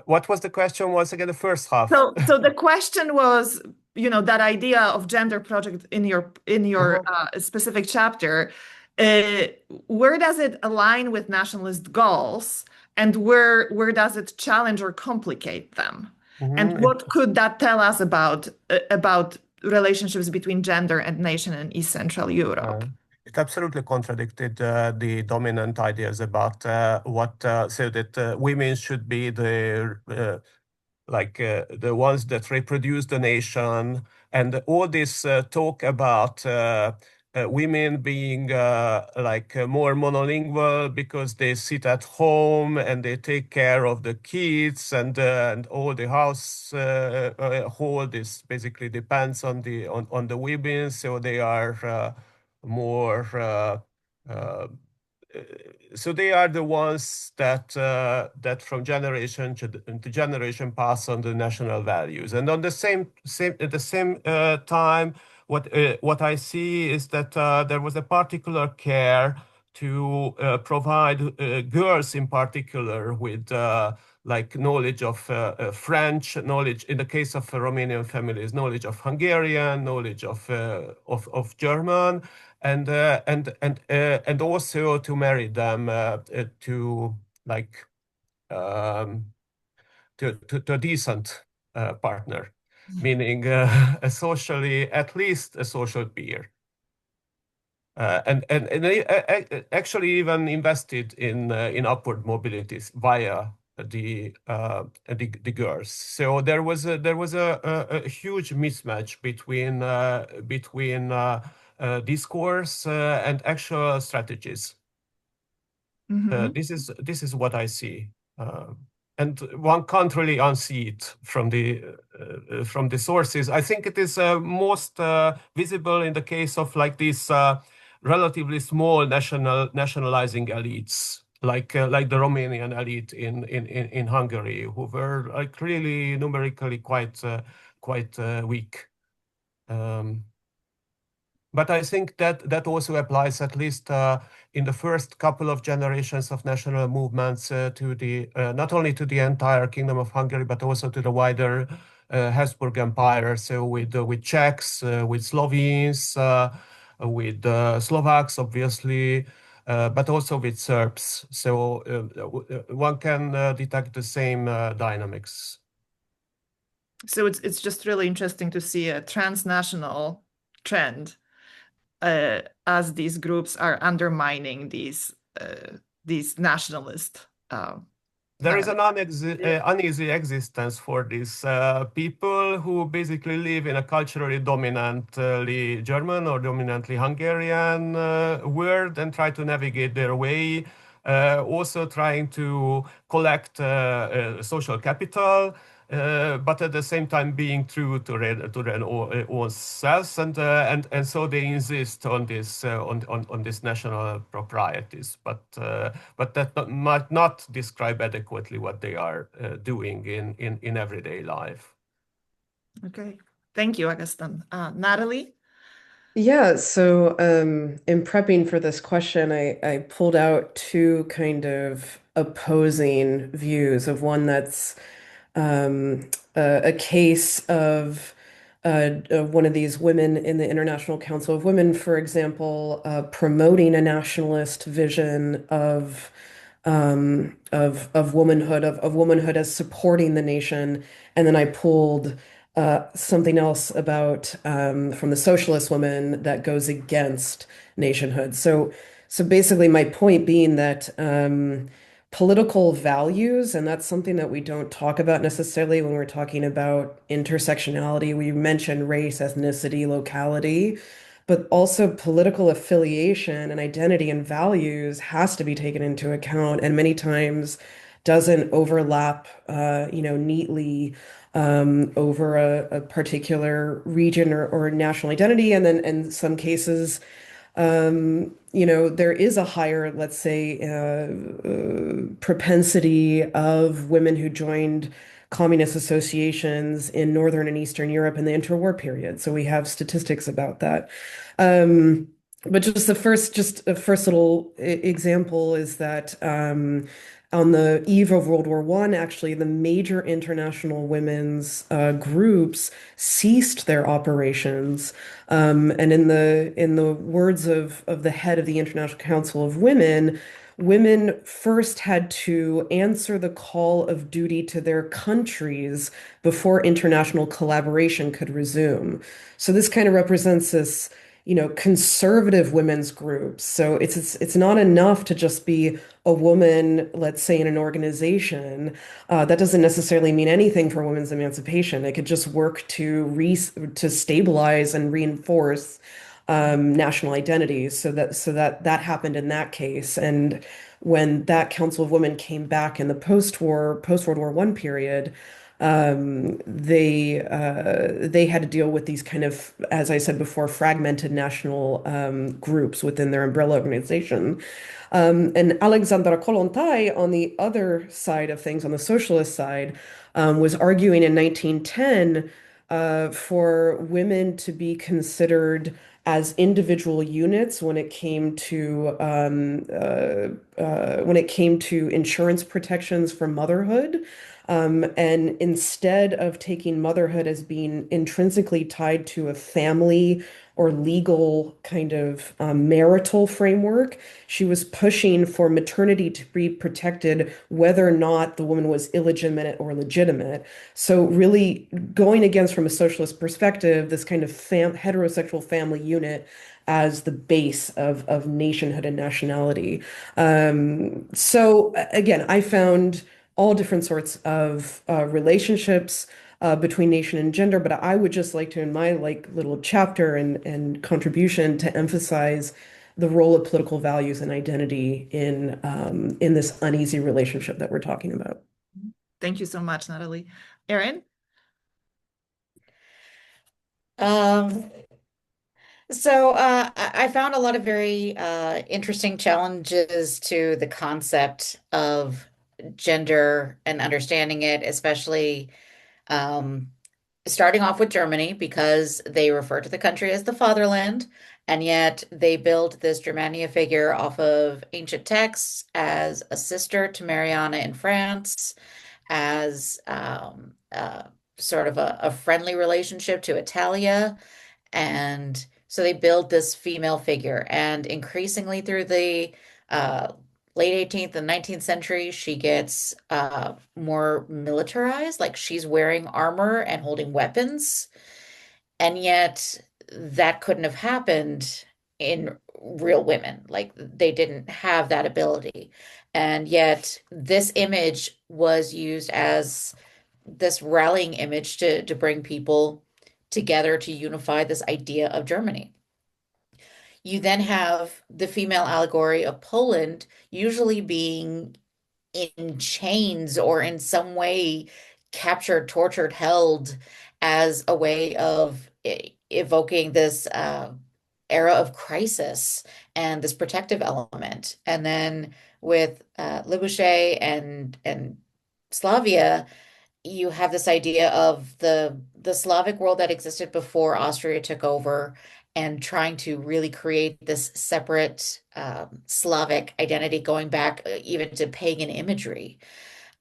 What was the question once again, the first half? So the question was, that idea of gender project in your specific chapter, where does it align with nationalist goals, and where does it challenge or complicate them? And what could that tell us about relationships between gender and nation in East Central Europe? It absolutely contradicted the dominant ideas about so that women should be the ones that reproduce the nation, and all this talk about women being more monolingual because they sit at home and they take care of the kids, and all the household is basically depends on the women, so they are more. So they are the ones that from generation to generation pass on the national values, and on the same at the same time, what I see is that there was a particular care to provide girls in particular with knowledge of French, knowledge in the case of Romanian families, knowledge of Hungarian, knowledge of German, and also to marry them to a decent partner, meaning at least a social peer. And they actually even invested in upward mobilities via the girls. So there was a huge mismatch between discourse and actual strategies. This is what I see. And one can't really unsee it from the sources. I think it is most visible in the case of these relatively small nationalizing elites, like the Romanian elite in Hungary, who were really numerically quite weak. But I think that also applies, at least in the first couple of generations of national movements, to the not only to the entire Kingdom of Hungary, but also to the wider Habsburg Empire. So with Czechs, with Slovenes, with Slovaks, obviously, but also with Serbs. So one can detect the same dynamics. So it's just really interesting to see a transnational trend as these groups are undermining these nationalist There is an narratives. uneasy existence for these people who basically live in a culturally dominantly German or dominantly Hungarian world and try to navigate their way, also trying to collect social capital. But at the same time being true to their own selves, and so they insist on this national proprieties, but that might not describe adequately what they are doing in everyday life. Okay, thank you, Augustin. Natalie? Yeah, so in prepping for this question, I pulled out two kind of opposing views of one that's a case of one of these women in the International Council of Women, for example, promoting a nationalist vision of womanhood, of womanhood as supporting the nation. And then I pulled something else about from the socialist woman that goes against nationhood. So basically, my point being that political values, and that's something that we don't talk about necessarily when we're talking about intersectionality. We mention race, ethnicity, locality, but also political affiliation and identity and values has to be taken into account, and many times doesn't overlap, neatly over a particular region or national identity. And then in some cases, there is a higher, let's say, propensity of women who joined communist associations in Northern and Eastern Europe in the interwar period. So we have statistics about that. But just a first little example is that on the eve of World War I, actually, the major international women's groups ceased their operations. And in the words of the head of the International Council of Women, women first had to answer the call of duty to their countries before international collaboration could resume. So this kind of represents this, conservative women's groups. So it's not enough to just be a woman, let's say, in an organization. That doesn't necessarily mean anything for women's emancipation. It could just work to stabilize and reinforce national identities. So that happened in that case. And when that Council of Women came back in the post-World War I period, they had to deal with these kind of, as I said before, fragmented national groups within their umbrella organization. And Alexandra Kollontai, on the other side of things, on the socialist side, was arguing in 1910 for women to be considered as individual units when it came to insurance protections for motherhood. And instead of taking motherhood as being intrinsically tied to a family or legal kind of marital framework, she was pushing for maternity to be protected whether or not the woman was illegitimate or legitimate. So really going against, from a socialist perspective, this kind of heterosexual family unit as the base of nationhood and nationality. So again, I found all different sorts of relationships between nation and gender, but I would just like to, in my little chapter and contribution, to emphasize the role of political values and identity in this uneasy relationship that we're talking about. Thank you so much, Natalie. Erin? So I found a lot of very interesting challenges to the concept of gender and understanding it, especially um, starting off with Germany, because they refer to the country as the fatherland, and yet they build this Germania figure off of ancient texts as a sister to Mariana in France, as sort of a friendly relationship to Italia. And so they build this female figure. And increasingly through the uh, late 18th and 19th century, she gets more militarized, like she's wearing armor and holding weapons. And yet that couldn't have happened in real women. Like they didn't have that ability. And yet this image was used as this rallying image to bring people together to unify this idea of Germany. You then have the female allegory of Poland usually being in chains or in some way captured, tortured, held as a way of evoking this era of crisis and this protective element. And then with Libouche and Slavia, you have this idea of the Slavic world that existed before Austria took over and trying to really create this separate Slavic identity going back even to pagan imagery.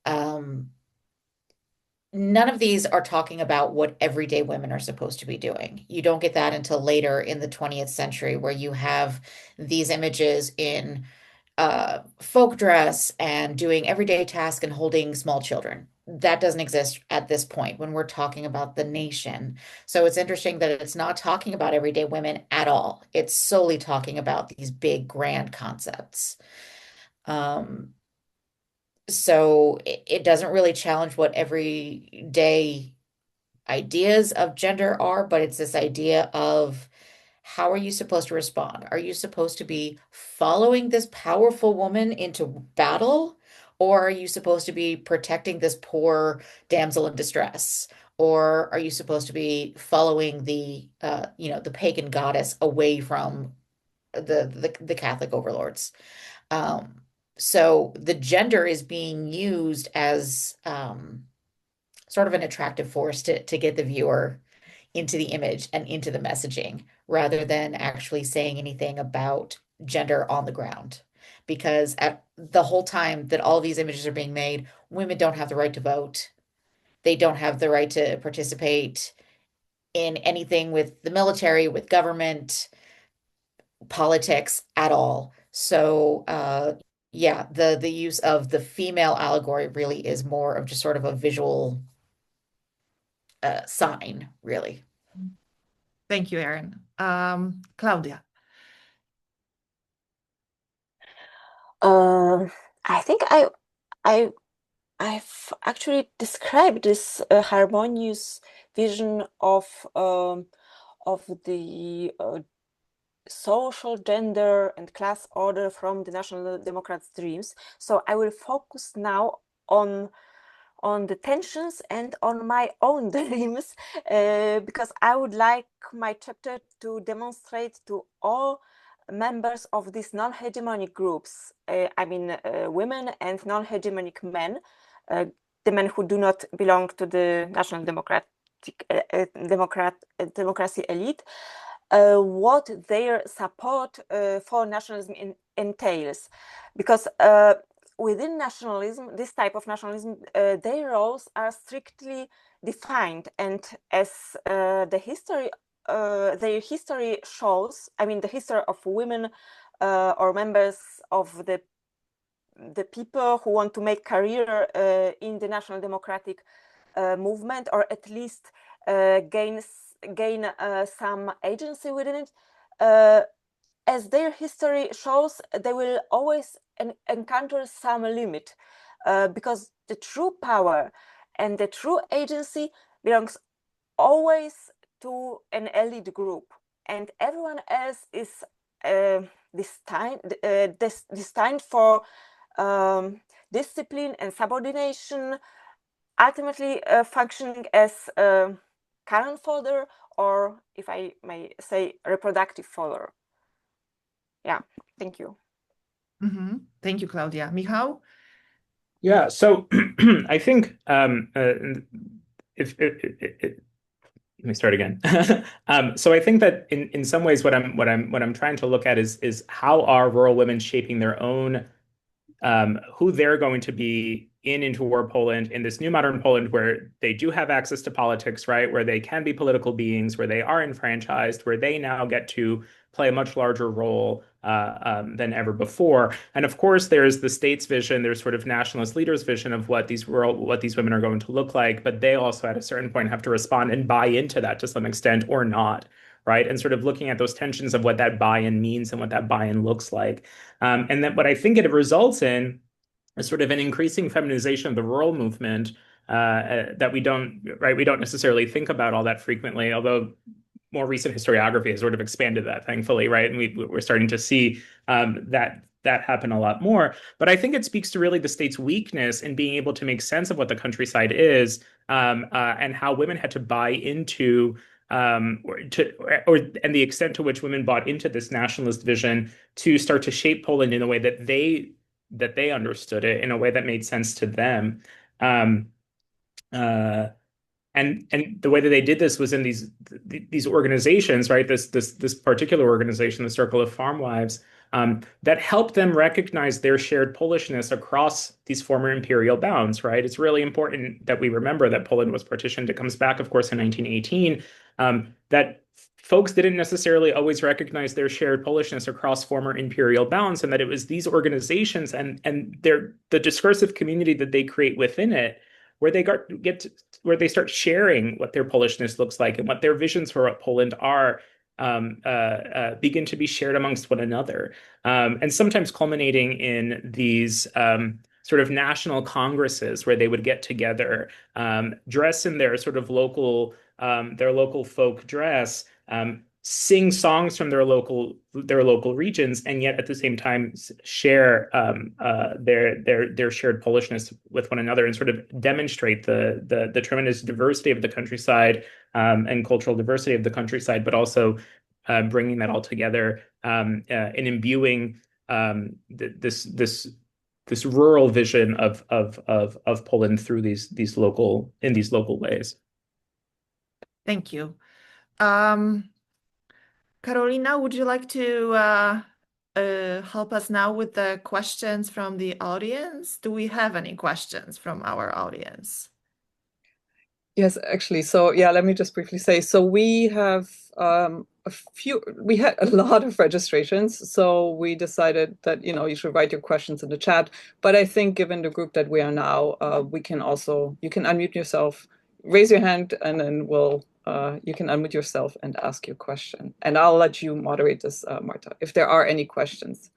Um, None of these are talking about what everyday women are supposed to be doing. You don't get that until later in the 20th century, where you have these images in folk dress and doing everyday tasks and holding small children. That doesn't exist at this point when we're talking about the nation. So it's interesting that it's not talking about everyday women at all. It's solely talking about these big, grand concepts. So it doesn't really challenge what everyday ideas of gender are, but it's this idea of how are you supposed to respond? Are you supposed to be following this powerful woman into battle? Or are you supposed to be protecting this poor damsel in distress? Or are you supposed to be following the pagan goddess away from the Catholic overlords? Um, so the gender is being used as sort of an attractive force to get the viewer into the image and into the messaging rather than actually saying anything about gender on the ground. Because at the whole time that all these images are being made, women don't have the right to vote. They don't have the right to participate in anything with the military, with government, politics at all. So, yeah, the use of the female allegory really is more of just sort of a visual sign, really. Thank you, Erin. Claudia. I think I've actually described this harmonious vision of the social, gender, and class order from the National Democrats' dreams. So I will focus now on the tensions and on my own dreams, because I would like my chapter to demonstrate to all members of these non-hegemonic groups, I mean women and non-hegemonic men, the men who do not belong to the National Democracy elite, what their support for nationalism entails. Because within nationalism, this type of nationalism, their roles are strictly defined, and as their history shows, I mean, the history of women or members of the people who want to make career in the National Democratic movement, or at least gain some agency within it, as their history shows, they will always encounter some limit, because the true power and the true agency belongs always to an elite group, and everyone else is destined for discipline and subordination, ultimately functioning as cannon fodder, or, if I may say, reproductive fodder. Yeah, thank you. Thank you, Claudia. Michał? Yeah, so I think let me start again. So I think that in some ways what I'm trying to look at is how are rural women shaping their own who they're going to be in interwar Poland, in this new modern Poland where they do have access to politics, right? Where they can be political beings, where they are enfranchised, where they now get to play a much larger role than ever before. And of course, there's the state's vision, there's sort of nationalist leaders' vision of what these women are going to look like, but they also at a certain point have to respond and buy into that to some extent or not. right? And sort of looking at those tensions of what that buy-in means and what that buy-in looks like. And that what I think it results in is sort of an increasing feminization of the rural movement that we don't necessarily think about all that frequently, although more recent historiography has sort of expanded that, thankfully, right? And we're starting to see that happen a lot more. But I think it speaks to really the state's weakness in being able to make sense of what the countryside is, and how women had to buy into and the extent to which women bought into this nationalist vision to start to shape Poland in a way that they understood it, in a way that made sense to them. And the way that they did this was in these organizations, right? This particular organization, the Circle of Farm Wives, that helped them recognize their shared Polishness across these former imperial bounds, right? It's really important that we remember that Poland was partitioned. It comes back, of course, in 1918. That folks didn't necessarily always recognize their shared Polishness across former imperial bounds, and that it was these organizations and the discursive community that they create within it where they start sharing what their Polishness looks like and what their visions for what Poland are, begin to be shared amongst one another, and sometimes culminating in these sort of national congresses where they would get together, dress in their sort of local folk dress, sing songs from their local regions, and yet at the same time share their shared Polishness with one another, and sort of demonstrate the tremendous diversity of the countryside, and cultural diversity of the countryside, but also bringing that all together, and imbuing this rural vision of Poland through these local ways. Thank you. Carolina, would you like to help us now with the questions from the audience? Do we have any questions from our audience? Yes, actually. So yeah, let me just briefly say, so we have we had a lot of registrations, so we decided that, you should write your questions in the chat. But I think given the group that we are now, you can unmute yourself, raise your hand, and then you can unmute yourself and ask your question. And I'll let you moderate this, Marta. If there are any questions,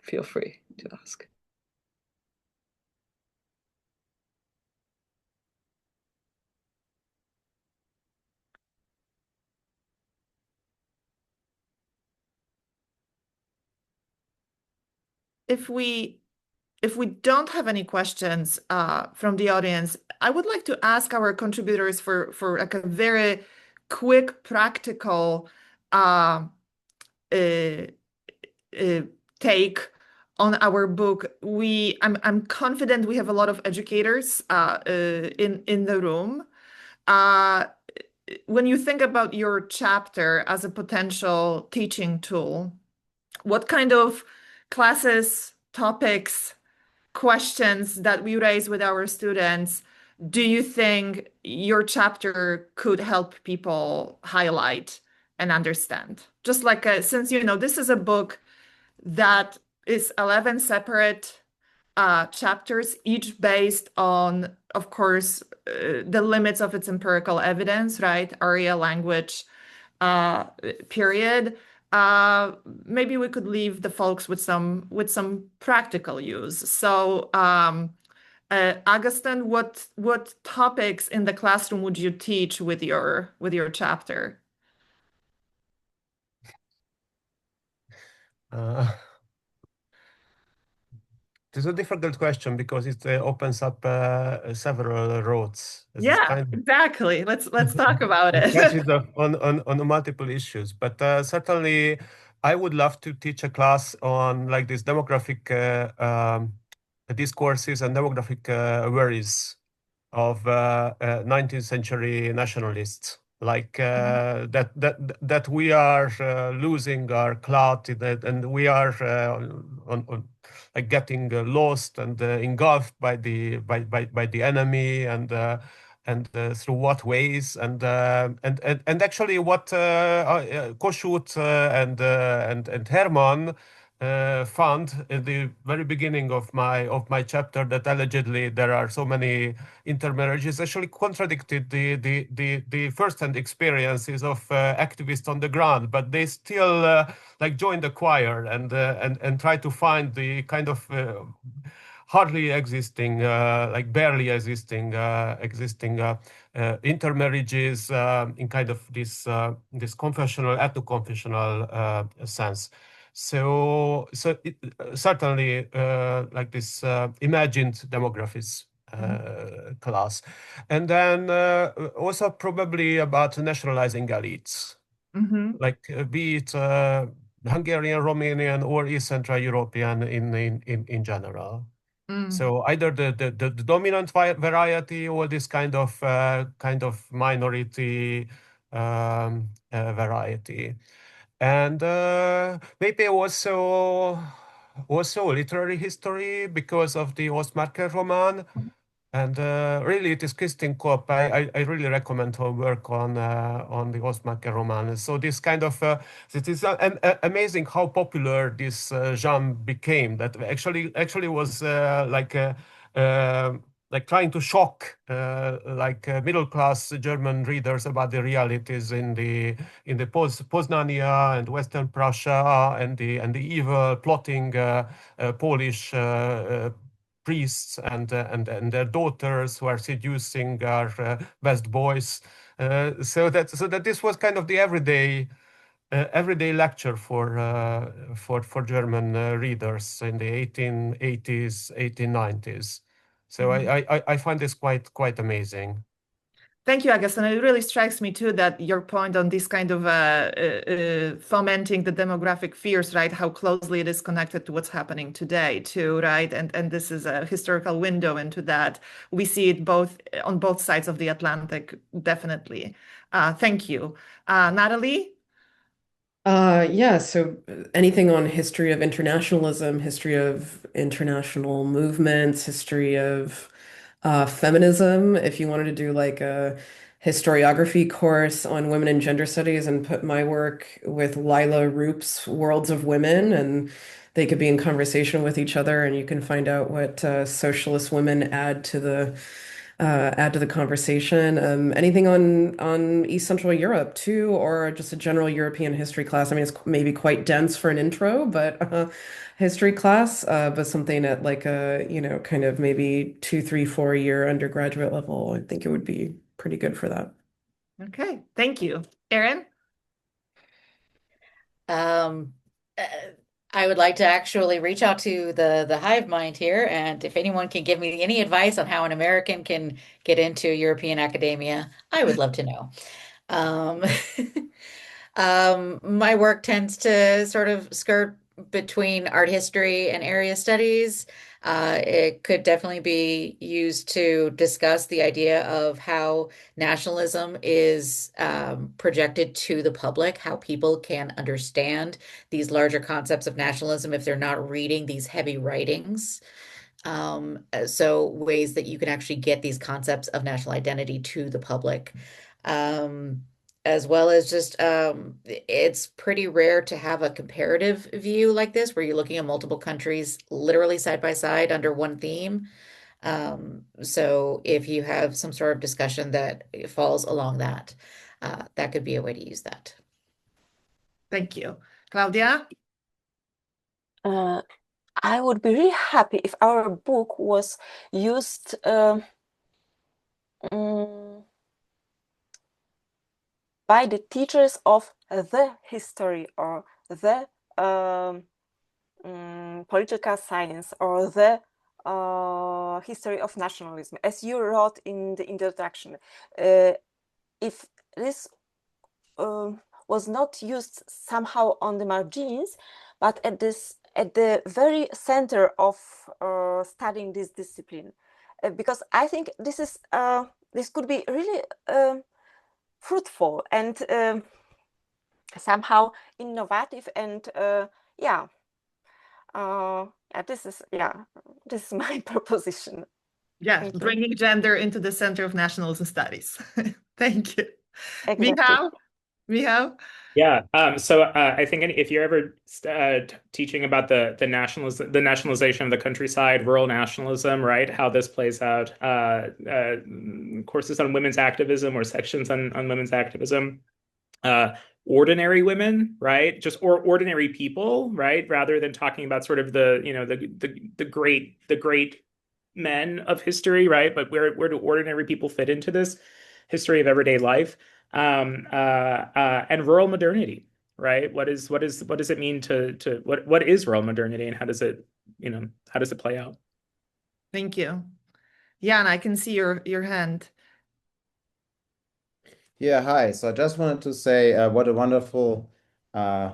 feel free to ask. If we don't have any questions from the audience, I would like to ask our contributors for like a very quick, practical take on our book. I'm confident we have a lot of educators in the room. When you think about your chapter as a potential teaching tool, what kind of classes, topics, questions that we raise with our students do you think your chapter could help people highlight and understand? Just like since this is a book that is 11 separate chapters, each based on, of course, the limits of its empirical evidence, right? Area, language, period. Maybe we could leave the folks with some practical use. So, Augustin, what topics in the classroom would you teach with your chapter? It's a difficult question because it opens up several roads. Yeah, exactly. Let's talk about it. Touches on multiple issues, but certainly I would love to teach a class on like this demographic discourses and demographic worries of 19th century nationalists, like that we are losing our clout and we are like getting lost and engulfed by the enemy, and through what ways, and actually what Kossuth and Herman found at the very beginning of my chapter that allegedly there are so many intermarriages actually contradicted the first-hand experiences of activists on the ground, but they still like join the choir and try to find the kind of hardly existing, like barely existing intermarriages in kind of this confessional, ethno-confessional sense. So certainly like this imagined demographics class, and then also probably about nationalizing elites, like be it Hungarian, Romanian, or East Central European in general. So either the dominant variety or this kind of minority variety, and maybe also literary history because of the Ostmarker Roman. And really, it is Kristin Kopp. I really recommend her work on the Ostmarker Roman. So this kind of it is amazing how popular this genre became. That actually was like trying to shock middle class German readers about the realities in the Poznania and Western Prussia and the evil plotting Polish priests and their daughters who are seducing our best boys. So that this was kind of the everyday lecture for German readers in the 1880s, 1890s. So I find this quite amazing. Thank you, Agus. And it really strikes me too that your point on this kind of fomenting the demographic fears, right? How closely it is connected to what's happening today too, right? And this is a historical window into that. We see it both on both sides of the Atlantic, definitely. Thank you. Natalie? Yeah, so anything on history of internationalism, history of international movements, history of feminism, if you wanted to do like a historiography course on women and gender studies and put my work with Lila Roop's Worlds of Women, and they could be in conversation with each other, and you can find out what socialist women add to the conversation. Anything on East Central Europe too, or just a general European history class. I mean, it's maybe quite dense for an intro, but history class, but something at like a, kind of maybe 2, 3, 4 year undergraduate level. I think it would be pretty good for that. Okay, thank you. Erin? I would like to actually reach out to the hive mind here, and if anyone can give me any advice on how an American can get into European academia, I would love to know. My work tends to sort of skirt between art history and area studies. It could definitely be used to discuss the idea of how nationalism is projected to the public, how people can understand these larger concepts of nationalism if they're not reading these heavy writings. So ways that you can actually get these concepts of national identity to the public. As well as just it's pretty rare to have a comparative view like this, where you're looking at multiple countries literally side by side under one theme. So if you have some sort of discussion that falls along that, that could be a way to use that. Thank you. Claudia? I would be really happy if our book was used by the teachers of the history or the political science or the history of nationalism, as you wrote in the introduction. If this was not used somehow on the margins, but at the very center of studying this discipline, because I think this could be really fruitful and somehow innovative, and this is my proposition. Yeah, bringing gender into the center of nationalism studies. Thank you. Exactly. Michał? We have? Yeah. So I think if you're ever teaching about the nationalization of the countryside, rural nationalism, right? How this plays out, courses on women's activism or sections on women's activism, uh, ordinary women, right? Just or ordinary people, right? Rather than talking about sort of the great men of history, right? But where do ordinary people fit into this history of everyday life? And rural modernity, right? What does it mean to what is rural modernity, and how does it, how does it play out? Thank you. Yeah, and I can see your hand. Yeah, hi. So I just wanted to say what a wonderful uh,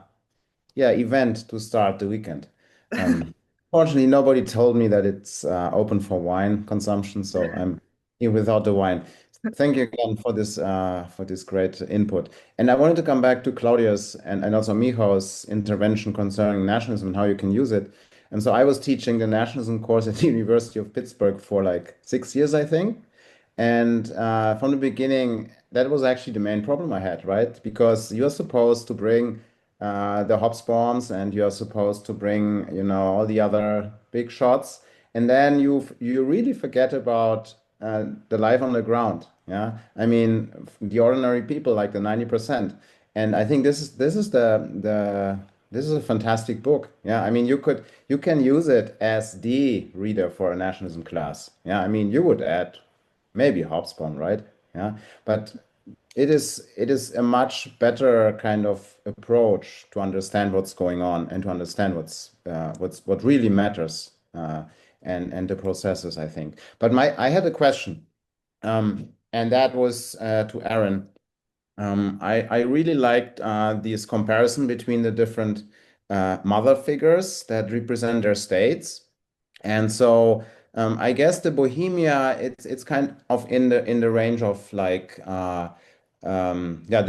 event to start the weekend. Um, Fortunately, nobody told me that it's open for wine consumption, so I'm here without the wine. Thank you again for this great input. And I wanted to come back to Claudia's and also Micha's intervention concerning nationalism and how you can use it. And so I was teaching the nationalism course at the University of Pittsburgh for like 6 years, I think. And from the beginning, that was actually the main problem I had, right? Because you're supposed to bring the Hobsbawms and you're supposed to bring, all the other big shots. And then you really forget about the life on the ground. Yeah. I mean, the ordinary people, like the 90%. And I think this is a fantastic book. Yeah. I mean, you can use it as the reader for a nationalism class. Yeah. I mean, you would add maybe Hobsbawm, right? Yeah. But it is a much better kind of approach to understand what's going on and to understand what really matters, and the processes, I think. But I had a question, and that was to Aaron. I really liked this comparison between the different mother figures that represent their states. And so I guess the Bohemia, it's kind of in the range of like the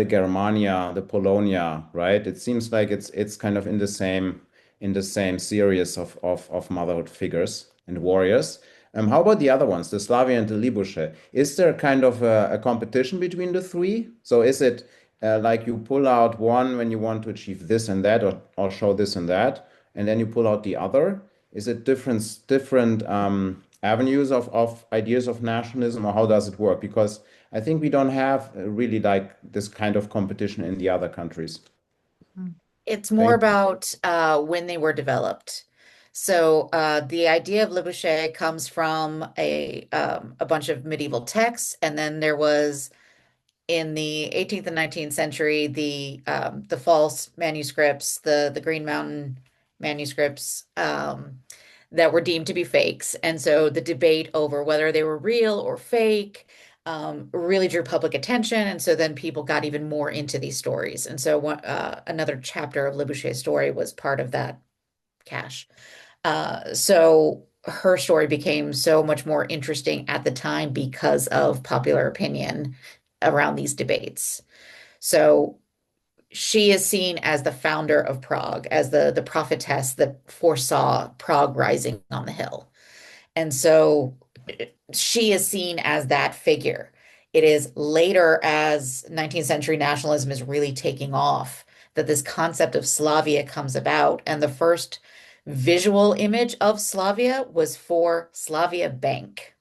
Germania, the Polonia, right? It seems like it's kind of in the same series of motherhood figures and warriors. How about the other ones, the Slavia and the Libusche? Is there kind of a competition between the three? So is it like you pull out one when you want to achieve this and that, or show this and that, and then you pull out the other? Is it different avenues of ideas of nationalism, or how does it work? Because I think we don't have really like this kind of competition in the other countries. It's more Thank you. about when they were developed. So the idea of Libouche comes from a bunch of medieval texts, and then there was in the 18th and 19th century the false manuscripts, the Green Mountain manuscripts, that were deemed to be fakes. And so the debate over whether they were real or fake really drew public attention. And so then people got even more into these stories. And so another chapter of Libouche's story was part of that cache. So her story became so much more interesting at the time because of popular opinion around these debates. So she is seen as the founder of Prague, as the prophetess that foresaw Prague rising on the hill. And so she is seen as that figure. It is later, as 19th century nationalism is really taking off, that this concept of Slavia comes about. And the first visual image of Slavia was for Slavia Bank.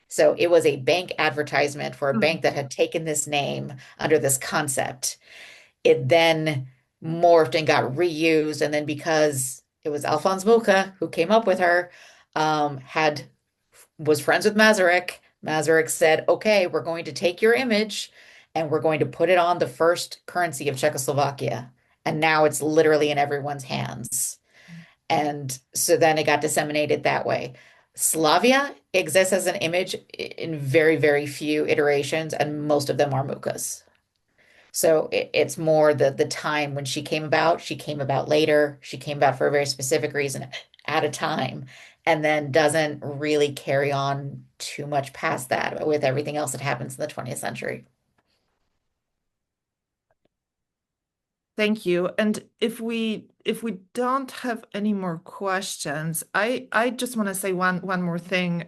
So it was a bank advertisement for a bank that had taken this name under this concept. It then morphed and got reused. And then because it was Alphonse Mucha who came up with her, was friends with Masaryk. Masaryk said, okay, we're going to take your image and we're going to put it on the first currency of Czechoslovakia. And now it's literally in everyone's hands. And so then it got disseminated that way. Slavia exists as an image in very, very few iterations, and most of them are Mucha's. So it's more the time when she came about. She came about later. She came about for a very specific reason at a time, and then doesn't really carry on too much past that with everything else that happens in the 20th century. Thank you. And if we don't have any more questions, I just want to say one more thing.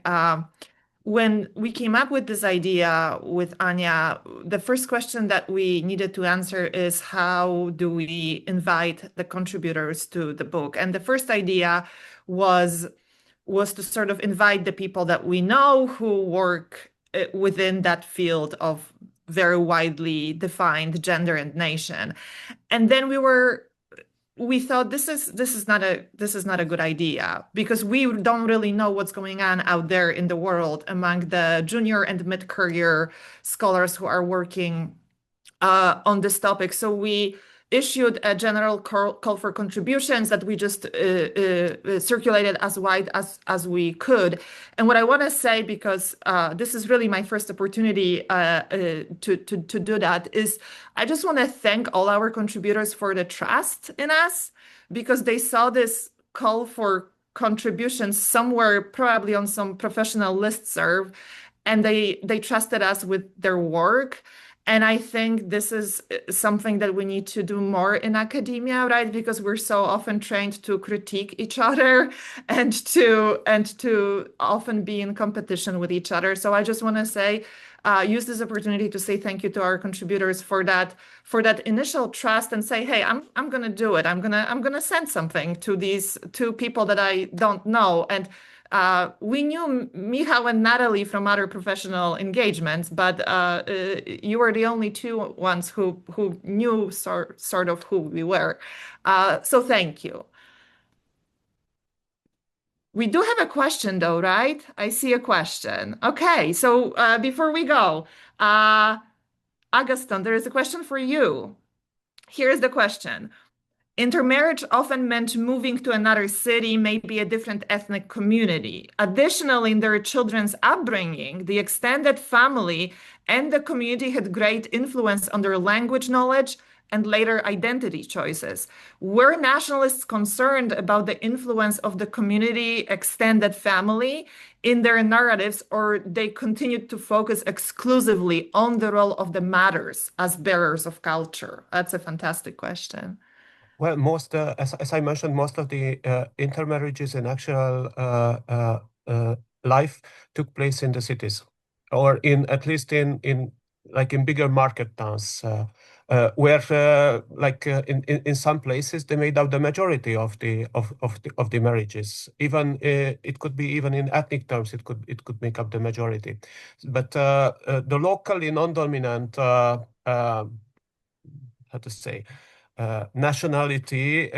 when we came up with this idea with Anya, the first question that we needed to answer is how do we invite the contributors to the book? And the first idea was to sort of invite the people that we know who work within that field of very widely defined gender and nation. And then we thought this is not a good idea, because we don't really know what's going on out there in the world among the junior and mid-career scholars who are working on this topic. So we issued a general call for contributions that we just circulated as wide as we could. And what I want to say, because this is really my first opportunity to do that, is I just want to thank all our contributors for the trust in us, because they saw this call for contributions somewhere, probably on some professional listserv, and they trusted us with their work. And I think this is something that we need to do more in academia, right? Because we're so often trained to critique each other and to often be in competition with each other. So I just want to say, use this opportunity to say thank you to our contributors for that initial trust, and say, hey, I'm gonna do it. I'm gonna send something to these two people that I don't know. And we knew Michał and Natalie from other professional engagements, but you were the only two ones who knew sort of who we were. So thank you. We do have a question though, right? I see a question. Okay, so before we go, Augustin, there is a question for you. Here's the question. Intermarriage often meant moving to another city, maybe a different ethnic community. Additionally, in their children's upbringing, the extended family and the community had great influence on their language knowledge and later identity choices. Were nationalists concerned about the influence of the community extended family in their narratives, or they continued to focus exclusively on the role of the mothers as bearers of culture? That's a fantastic question. Well, as I mentioned, most of the intermarriages in actual life took place in the cities, or at least in bigger market towns, where in some places they made up the majority of the marriages. Even it could be even in ethnic terms, it could make up the majority. But the locally non-dominant, how to say, nationality,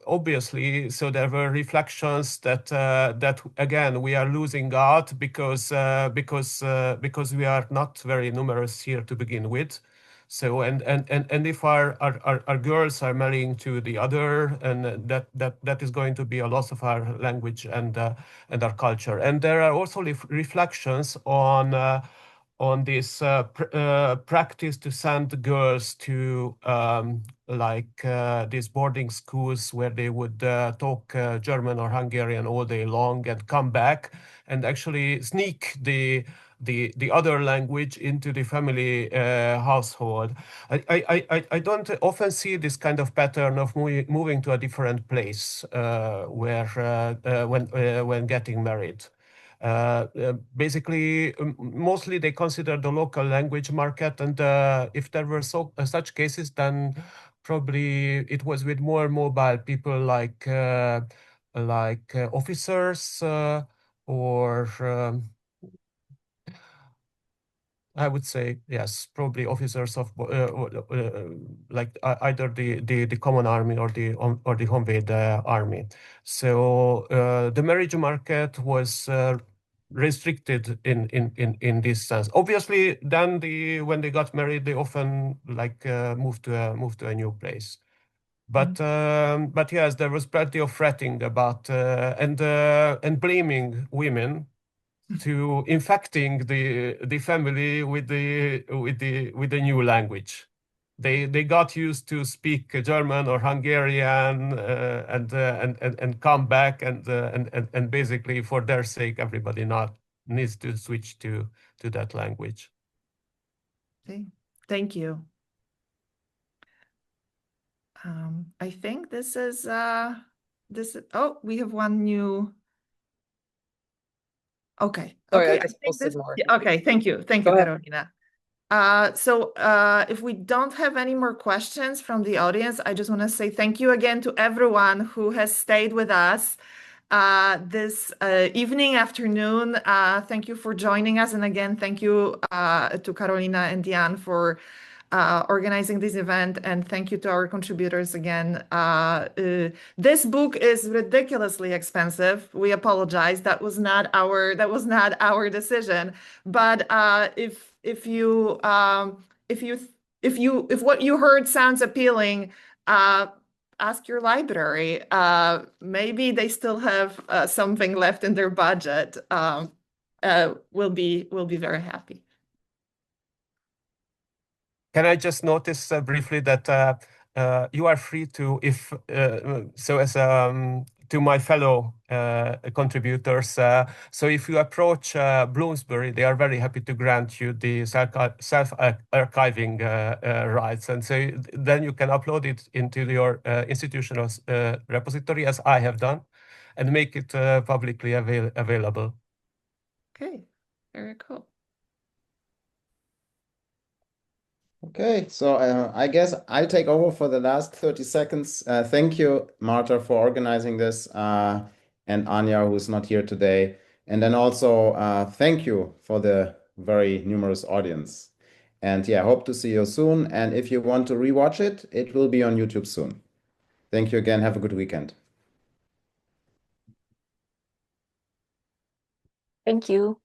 obviously. So there were reflections that again we are losing out because we are not very numerous here to begin with. So and if our girls are marrying to the other, and that is going to be a loss of our language and our culture. And there are also reflections on this practice to send girls to these boarding schools where they would talk German or Hungarian all day long and come back and actually sneak the other language into the family household. I don't often see this kind of pattern of moving to a different place when getting married. Basically, mostly they consider the local language market, and if there were such cases, then probably it was with more mobile people like officers or I would say yes, probably officers of like either the common army or the Honvéd army. So the marriage market was restricted in this sense. Obviously, then when they got married, they often moved to a new place. But yes, there was plenty of fretting about and blaming women to infecting the family with the new language. They got used to speak German or Hungarian and come back and basically for their sake everybody not needs to switch to that language. Okay. Thank you. I think this is oh, we have one new. Okay. Sorry, Okay. I just posted more. Yeah, okay. Thank you. Thank you, Carolina. So if we don't have any more questions from the audience, I just want to say thank you again to everyone who has stayed with us this evening, afternoon. Thank you for joining us. And again, thank you to Carolina and Jan for organizing this event, and thank you to our contributors again. This book is ridiculously expensive. We apologize. That was not our decision. But if what you heard sounds appealing, ask your library. Maybe they still have something left in their budget. We'll be very happy. Can I just notice briefly that you are free to, if to my fellow contributors. So if you approach Bloomsbury, they are very happy to grant you the self-archiving rights, and so then you can upload it into your institutional repository, as I have done, and make it publicly available. Okay, very cool. Okay, so I guess I'll take over for the last 30 seconds. Thank you, Marta, for organizing this, and Anya, who's not here today. And then also thank you for the very numerous audience. And yeah, hope to see you soon. And if you want to rewatch it, it will be on YouTube soon. Thank you again. Have a good weekend. Thank you.